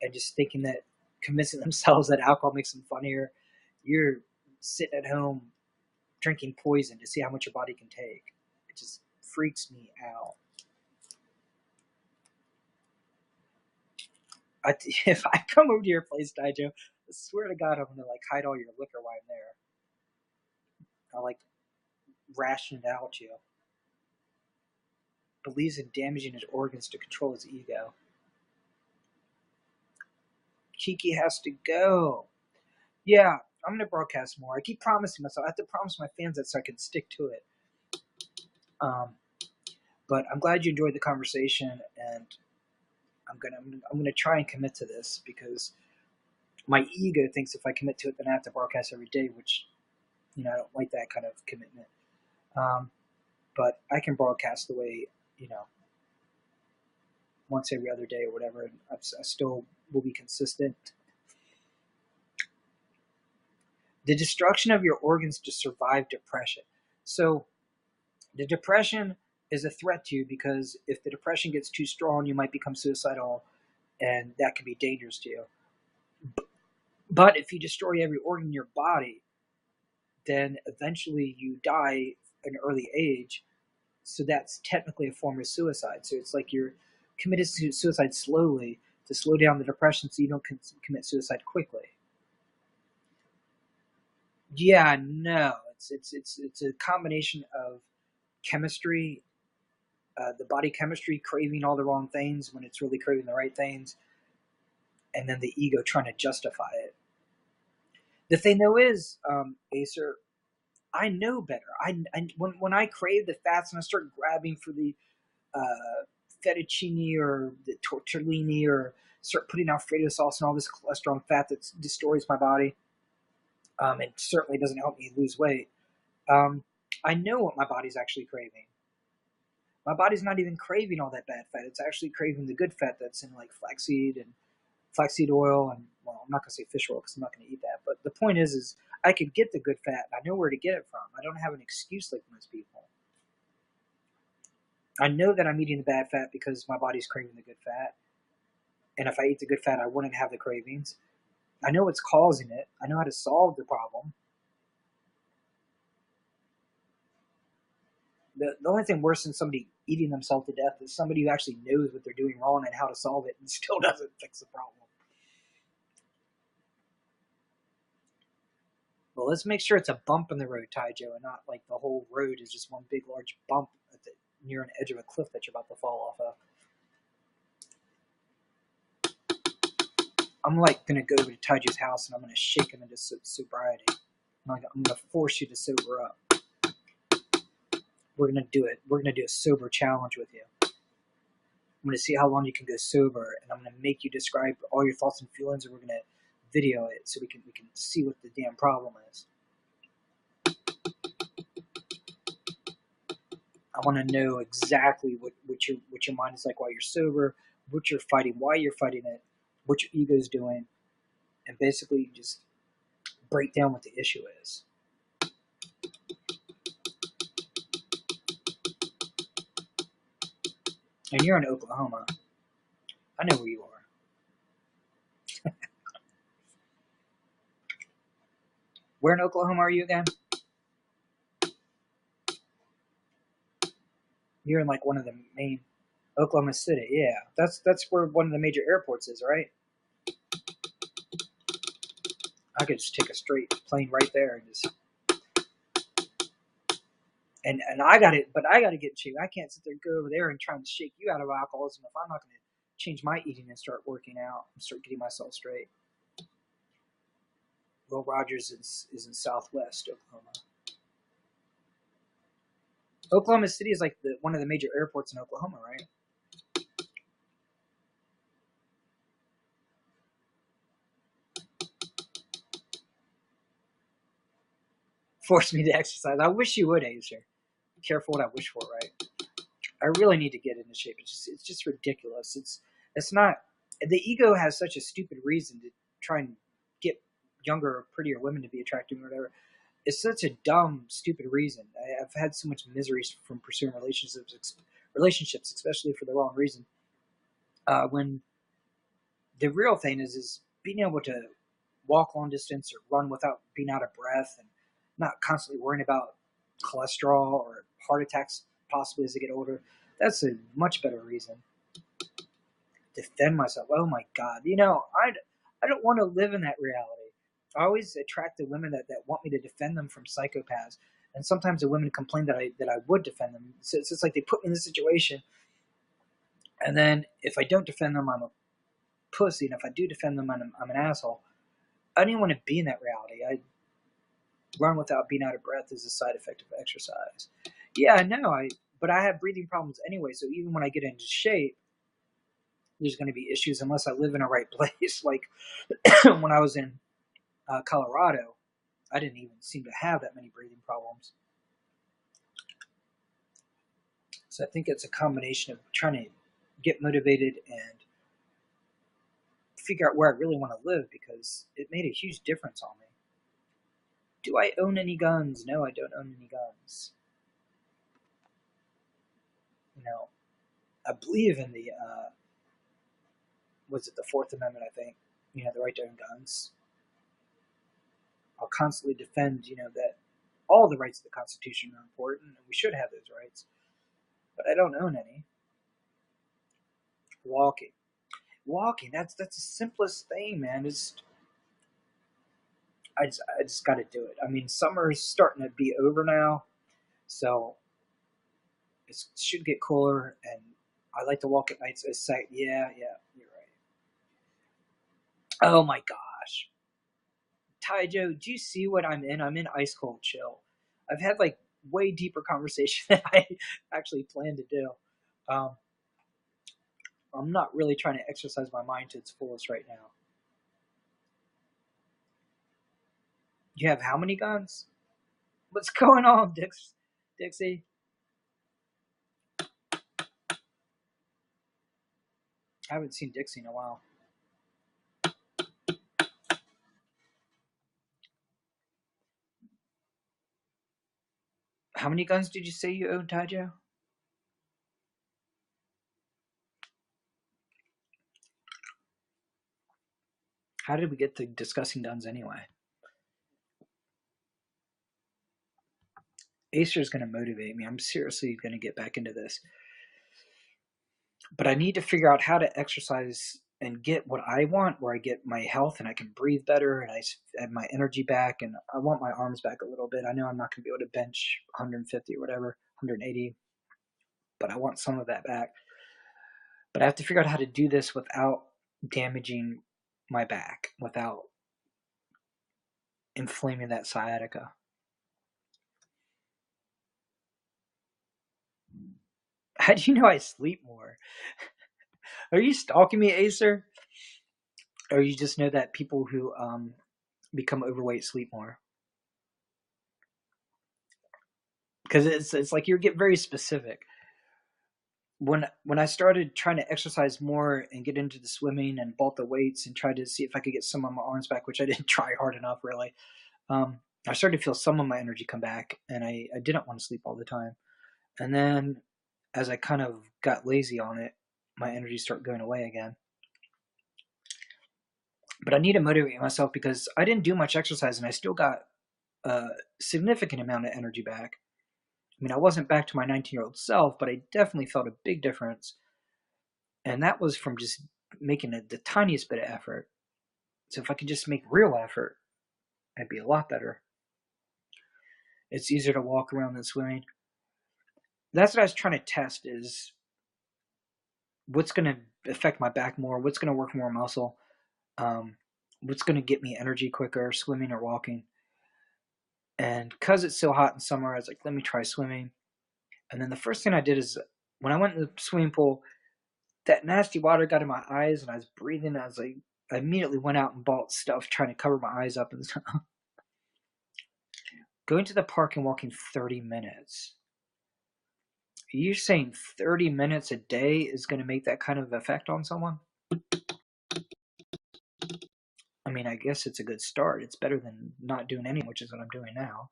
and just thinking that convincing themselves that alcohol makes them funnier. You're sitting at home drinking poison to see how much your body can take. It just freaks me out. If I come over to your place, Daijo, I swear to God, I'm gonna like hide all your liquor while I'm there. I'll like ration it out to you. Believes in damaging his organs to control his ego. Kiki has to go. Yeah, I'm gonna broadcast more. I keep promising myself. I have to promise my fans that so I can stick to it. Um, but I'm glad you enjoyed the conversation, and I'm gonna try and commit to this because my ego thinks if I commit to it, then I have to broadcast every day, which I don't like that kind of commitment. But I can broadcast the way once every other day or whatever, and I still will be consistent. The destruction of your organs to survive depression. So the depression is a threat to you because if the depression gets too strong, you might become suicidal, and that can be dangerous to you. But if you destroy every organ in your body, then eventually you die at an early age. So that's technically a form of suicide. So it's like you're committed to suicide slowly to slow down the depression so you don't commit suicide quickly. Yeah, no, it's a combination of chemistry, the body chemistry craving all the wrong things when it's really craving the right things, and then the ego trying to justify it. The thing though is, Acer, I know better. When I crave the fats and I start grabbing for the fettuccine or the tortellini or start putting Alfredo sauce and all this cholesterol and fat that destroys my body, it certainly doesn't help me lose weight. I know what my body's actually craving. My body's not even craving all that bad fat. It's actually craving the good fat that's in like flaxseed oil, and well, I'm not gonna say fish oil because I'm not gonna eat that. But the point is I could get the good fat. I know where to get it from. I don't have an excuse like most people. I know that I'm eating the bad fat because my body's craving the good fat, and if I eat the good fat, I wouldn't have the cravings. I know what's causing it. I know how to solve the problem. The only thing worse than somebody eating themselves to death is somebody who actually knows what they're doing wrong and how to solve it and still doesn't fix the problem. Well, let's make sure it's a bump in the road, Taijo, and not like the whole road is just one big large bump near an edge of a cliff that you're about to fall off of. I'm like gonna go over to Taijo's house and I'm gonna shake him into sobriety. I'm gonna force you to sober up. We're gonna do it. We're gonna do a sober challenge with you. I'm gonna see how long you can go sober, and I'm gonna make you describe all your thoughts and feelings, and we're gonna video it so we can see what the damn problem is. I want to know exactly what your mind is like while you're sober, what you're fighting, why you're fighting it, what your ego is doing, and basically just break down what the issue is. And you're in Oklahoma. I know where you are. Where in Oklahoma are you again? You're in like one of the main Oklahoma City. Yeah, that's where one of the major airports is, right? I could just take a straight plane right there and just and I got it, but I got to get you. I can't sit there and go over there and try and shake you out of alcoholism if I'm not going to change my eating and start working out and start getting myself straight. Will Rogers is in Southwest Oklahoma. Oklahoma City is like one of the major airports in Oklahoma, right? Force me to exercise. I wish you would, Acer. Be careful what I wish for, right? I really need to get into shape. It's just ridiculous. It's not. The ego has such a stupid reason to try and get younger, prettier women to be attractive or whatever. It's such a dumb, stupid reason. I've had so much misery from pursuing relationships, especially for the wrong reason. When the real thing is being able to walk long distance or run without being out of breath and not constantly worrying about cholesterol or heart attacks possibly as they get older. That's a much better reason. Defend myself. Oh my God. I don't want to live in that reality. I always attract the women that want me to defend them from psychopaths. And sometimes the women complain that I would defend them. So it's just like they put me in this situation, and then if I don't defend them, I'm a pussy, and if I do defend them, I'm an asshole. I don't want to be in that reality. I run without being out of breath is a side effect of exercise. Yeah, I know. But I have breathing problems anyway. So even when I get into shape, there's going to be issues unless I live in a right place. Like when I was in Colorado, I didn't even seem to have that many breathing problems. So I think it's a combination of trying to get motivated and figure out where I really want to live because it made a huge difference on me. Do I own any guns? No, I don't own any guns. You know, I believe in the was it the Fourth Amendment? I think the right to own guns. I'll constantly defend that all the rights of the Constitution are important and we should have those rights, but I don't own any. Walking, walking. That's the simplest thing, man. I just got to do it. I mean, summer's starting to be over now, so it should get cooler, and I like to walk at nights. It's like, yeah, you're right. Oh my gosh, Taijo, do you see what I'm in? I'm in ice cold chill. I've had like way deeper conversation than I actually planned to do. Um, I'm not really trying to exercise my mind to its fullest right now. You have how many guns? What's going on, Dixie? I haven't seen Dixie in a while. How many guns did you say you own, Taijo? How did we get to discussing guns anyway? Acer is going to motivate me. I'm seriously going to get back into this. But I need to figure out how to exercise and get what I want, where I get my health and I can breathe better and I have my energy back and I want my arms back a little bit. I know I'm not going to be able to bench 150 or whatever, 180, but I want some of that back. But I have to figure out how to do this without damaging my back, without inflaming that sciatica. How do you know I sleep more? Are you stalking me, Acer? Or you just know that people who become overweight sleep more? Because it's like you get very specific. When I started trying to exercise more and get into the swimming and bulk the weights and try to see if I could get some of my arms back, which I didn't try hard enough really, I started to feel some of my energy come back, and I didn't want to sleep all the time. And then as I kind of got lazy on it, my energy started going away again. But I need to motivate myself because I didn't do much exercise and I still got a significant amount of energy back. I mean, I wasn't back to my 19-year-old self, but I definitely felt a big difference. And that was from just making the tiniest bit of effort. So if I could just make real effort, I'd be a lot better. It's easier to walk around than swimming. That's what I was trying to test is what's going to affect my back more, what's going to work more muscle, um, what's going to get me energy quicker, swimming or walking. And because it's so hot in summer, I was like, let me try swimming. And then the first thing I did is when I went in the swimming pool, that nasty water got in my eyes, and I was breathing. I was like, I immediately went out and bought stuff trying to cover my eyes up and stuff. Going to the park and walking 30 minutes. You're saying 30 minutes a day is going to make that kind of effect on someone? I mean, I guess it's a good start. It's better than not doing anything, which is what I'm doing now.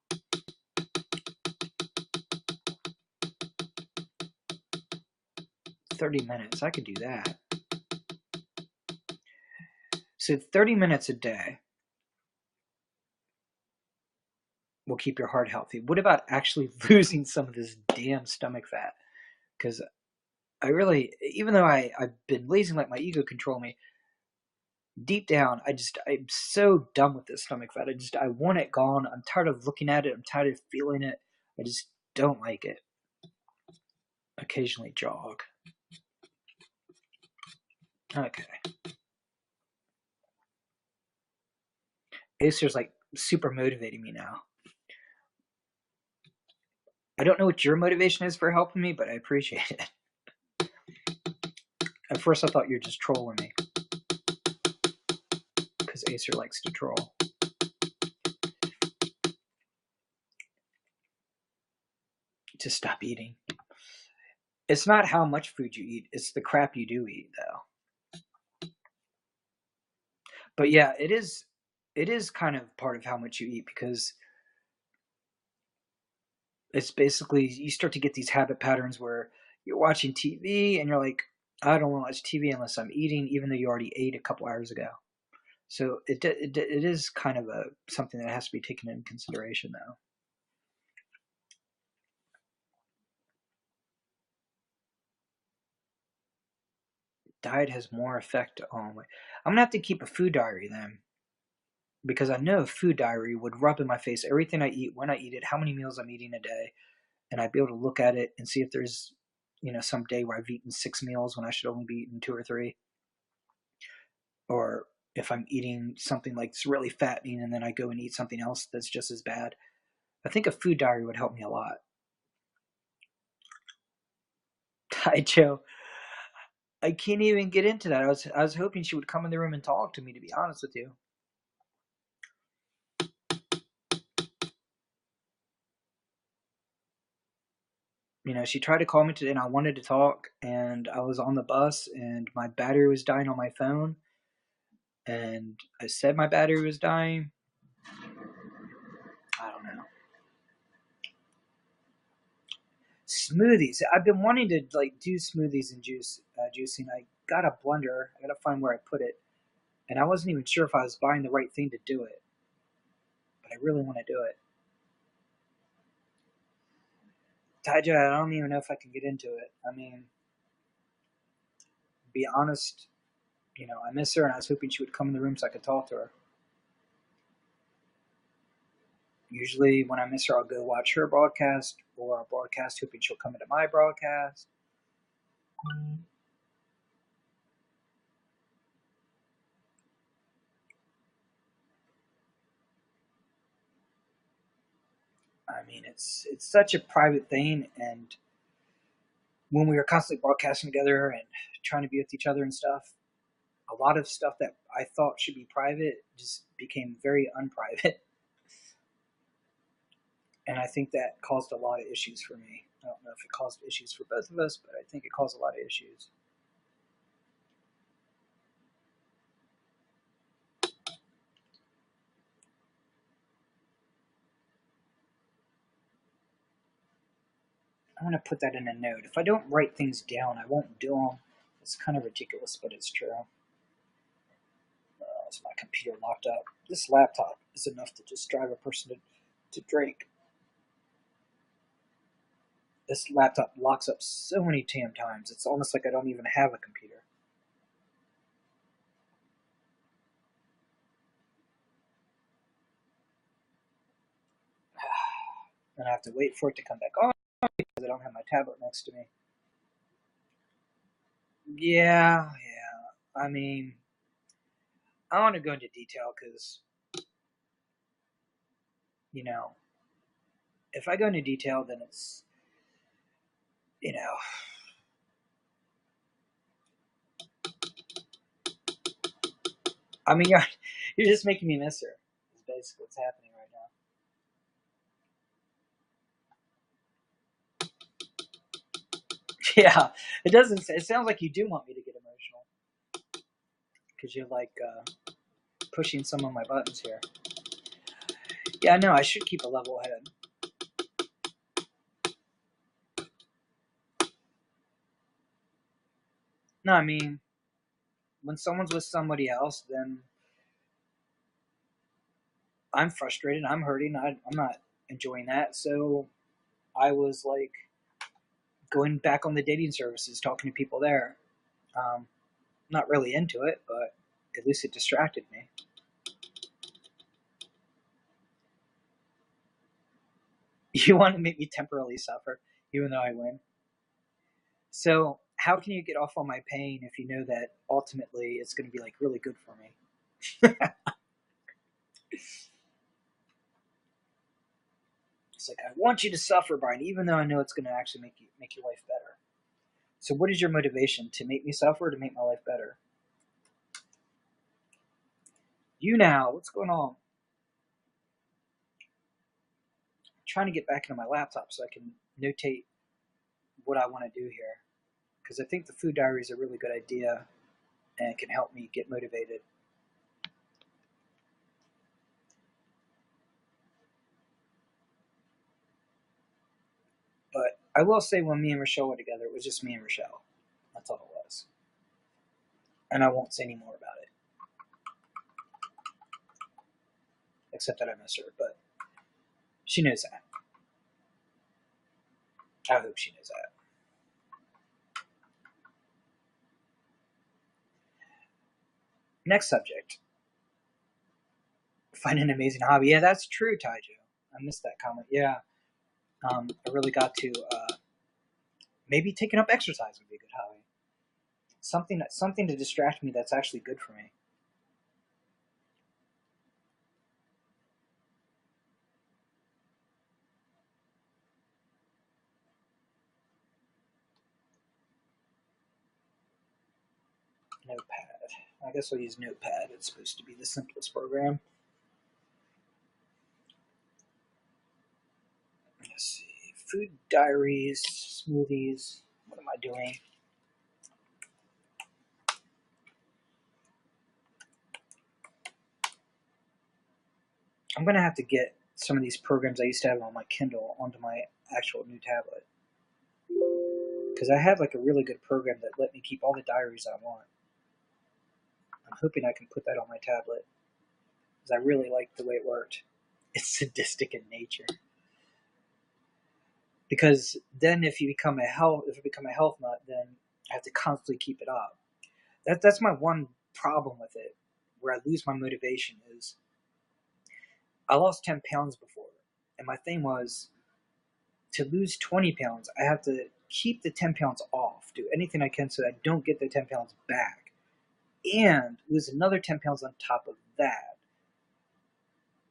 $30 I could do that. So 30 minutes a day will keep your heart healthy. What about actually losing some of this damn stomach fat? Because I really, even though I've been lazy and let my ego control me, deep down, I'm so done with this stomach fat. I want it gone. I'm tired of looking at it. I'm tired of feeling it. I just don't like it. Occasionally jog. Okay. Acer's like super motivating me now. I don't know what your motivation is for helping me, but I appreciate it. At first I thought you were just trolling me. Because Acer likes to troll. To stop eating. It's not how much food you eat, it's the crap you do eat, though. But yeah, it is kind of part of how much you eat, because it's basically, you start to get these habit patterns where you're watching TV and you're like, I don't want to watch TV unless I'm eating, even though you already ate a couple hours ago. So it is kind of something that has to be taken into consideration, though. Diet has more effect on. I'm gonna have to keep a food diary then, because I know a food diary would rub in my face everything I eat, when I eat it, how many meals I'm eating a day, and I'd be able to look at it and see if there's, some day where I've eaten 6 meals when I should only be eating 2 or 3, or if I'm eating something like it's really fattening and then I go and eat something else that's just as bad. I think a food diary would help me a lot. Hi, Joe. I can't even get into that. I was hoping she would come in the room and talk to me, to be honest with you. She tried to call me today and I wanted to talk, and I was on the bus and my battery was dying on my phone, and I said my battery was dying. I don't know. Smoothies. I've been wanting to do smoothies and juicing. I got a blender. I gotta find where I put it, and I wasn't even sure if I was buying the right thing to do it, but I really want to do it. Taija, I don't even know if I can get into it. I mean, to be honest, I miss her, and I was hoping she would come in the room so I could talk to her. Usually, when I miss her, I'll go watch her broadcast, or I'll broadcast hoping she'll come into my broadcast. I mean, it's such a private thing, and when we were constantly broadcasting together and trying to be with each other and stuff, a lot of stuff that I thought should be private just became very unprivate. And I think that caused a lot of issues for me. I don't know if it caused issues for both of us, but I think it caused a lot of issues. I'm going to put that in a note. If I don't write things down, I won't do them. It's kind of ridiculous, but it's true. Is my computer locked up? This laptop is enough to just drive a person to drink. This laptop locks up so many damn times. It's almost like I don't even have a computer. And I have to wait for it to come back on because I don't have my tablet next to me. Yeah. I mean, I don't want to go into detail because, you know, if I go into detail, then you know, I mean, you're just making me miss her. Is basically what's happening right now. Yeah, it doesn't. It sounds like you do want me to get emotional because you're like pushing some of my buttons here. Yeah, no, I should keep a level head. No, I mean, when someone's with somebody else, then I'm frustrated. I'm hurting. I'm not enjoying that. So I was like going back on the dating services, talking to people there. Um, not really into it, but at least it distracted me. You want to make me temporarily suffer, even though I win. So how can you get off on my pain if you know that ultimately it's going to be like really good for me? It's like I want you to suffer, Brian, even though I know it's going to actually make your life better. So what is your motivation to make me suffer or to make my life better? YouNow, what's going on? I'm trying to get back into my laptop so I can notate what I want to do here because I think the food diary is a really good idea and it can help me get motivated. But I will say when me and Rochelle were together, it was just me and Rochelle. That's all it was. And I won't say any more about it, except that I miss her. But she knows that. I hope she knows that. Next subject. Find an amazing hobby. Yeah, that's true, Taiju. I missed that comment. Yeah. I really got to maybe taking up exercise would be a good hobby. Something to distract me that's actually good for me. Notepad. I guess I'll use Notepad. It's supposed to be the simplest program. Let's see. Food diaries, smoothies. What am I doing? I'm gonna have to get some of these programs I used to have on my Kindle onto my actual new tablet because I had like a really good program that let me keep all the diaries I want. I'm hoping I can put that on my tablet because I really liked the way it worked. It's sadistic in nature because then if I become a health nut, then I have to constantly keep it up. That's my one problem with it, where I lose my motivation is I lost 10 pounds before, and my thing was to lose 20 pounds, I have to keep the 10 pounds off, do anything I can so that I don't get the 10 pounds back, and lose another 10 pounds on top of that.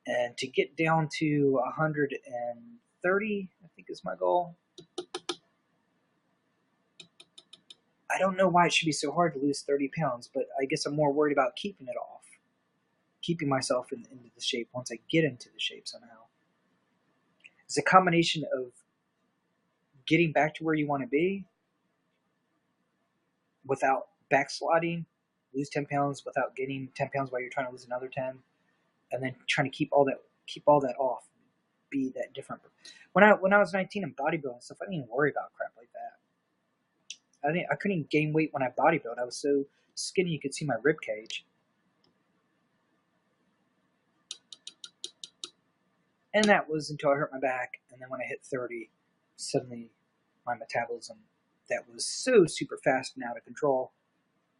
And to get down to 130, I think is my goal. I don't know why it should be so hard to lose 30 pounds, but I guess I'm more worried about keeping it off, keeping myself into the shape once I get into the shape somehow. It's a combination of getting back to where you want to be without backsliding, lose 10 pounds without gaining 10 pounds while you're trying to lose another 10, and then trying to keep all that off, be that different. When I was 19 and bodybuilding and stuff, I didn't even worry about crap like that. I couldn't even gain weight when I bodybuilt. I was so skinny you could see my rib cage. And that was until I hurt my back, and then when I hit 30, suddenly my metabolism that was so super fast and out of control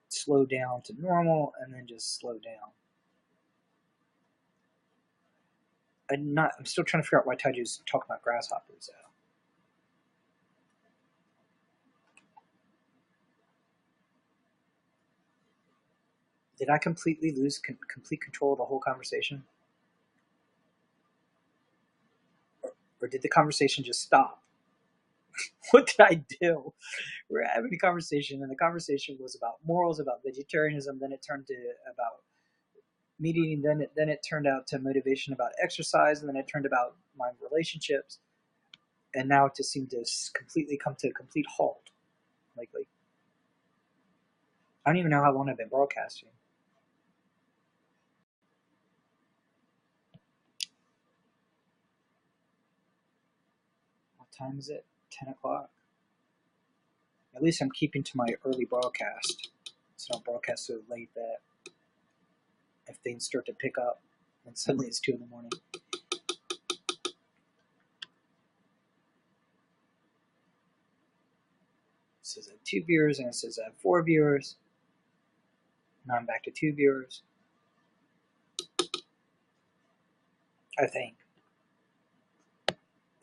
slowed down to normal and then just slowed down. I'm still trying to figure out why Taiju's talking about grasshoppers though. Did I completely lose complete control of the whole conversation? Or did the conversation just stop? What did I do? We're having a conversation, and the conversation was about morals, about vegetarianism. Then it turned to about meat eating. Then it turned out to motivation about exercise, and then it turned about my relationships. And now it just seemed to completely come to a complete halt. Like I don't even know how long I've been broadcasting. What time is it? 10 o'clock. At least I'm keeping to my early broadcast, so I don't broadcast so late that if things start to pick up, and suddenly it's 2 in the morning. It says I have 2 viewers, and it says I have 4 viewers. Now I'm back to 2 viewers. I think.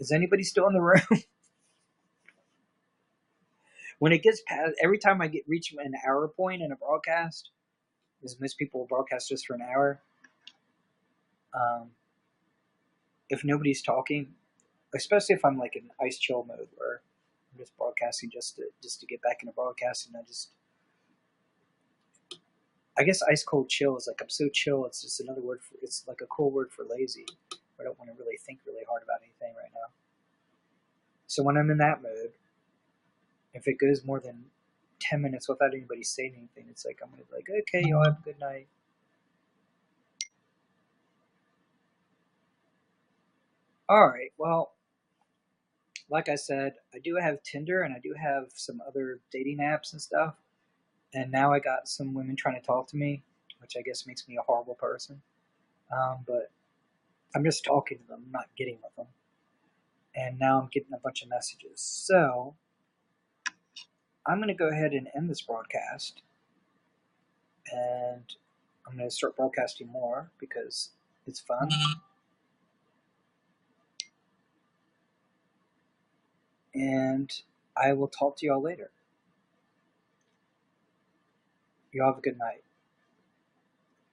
Is anybody still in the room? When it gets past, every time I get reach an hour point in a broadcast, because most people broadcast just for an hour. Um, if nobody's talking, especially if I'm like in ice chill mode where I'm just broadcasting just to get back into broadcasting, I guess ice cold chill is like I'm so chill. It's just another word for it's like a cool word for lazy. I don't want to really think really hard about anything right now. So when I'm in that mode, if it goes more than 10 minutes without anybody saying anything, it's like I'm gonna be like, okay, y'all have a good night. All right, well, like I said, I do have Tinder and I do have some other dating apps and stuff. And now I got some women trying to talk to me, which I guess makes me a horrible person. But I'm just talking to them, not getting with them. And now I'm getting a bunch of messages. So I'm going to go ahead and end this broadcast. And I'm going to start broadcasting more because it's fun. And I will talk to y'all later. Y'all have a good night.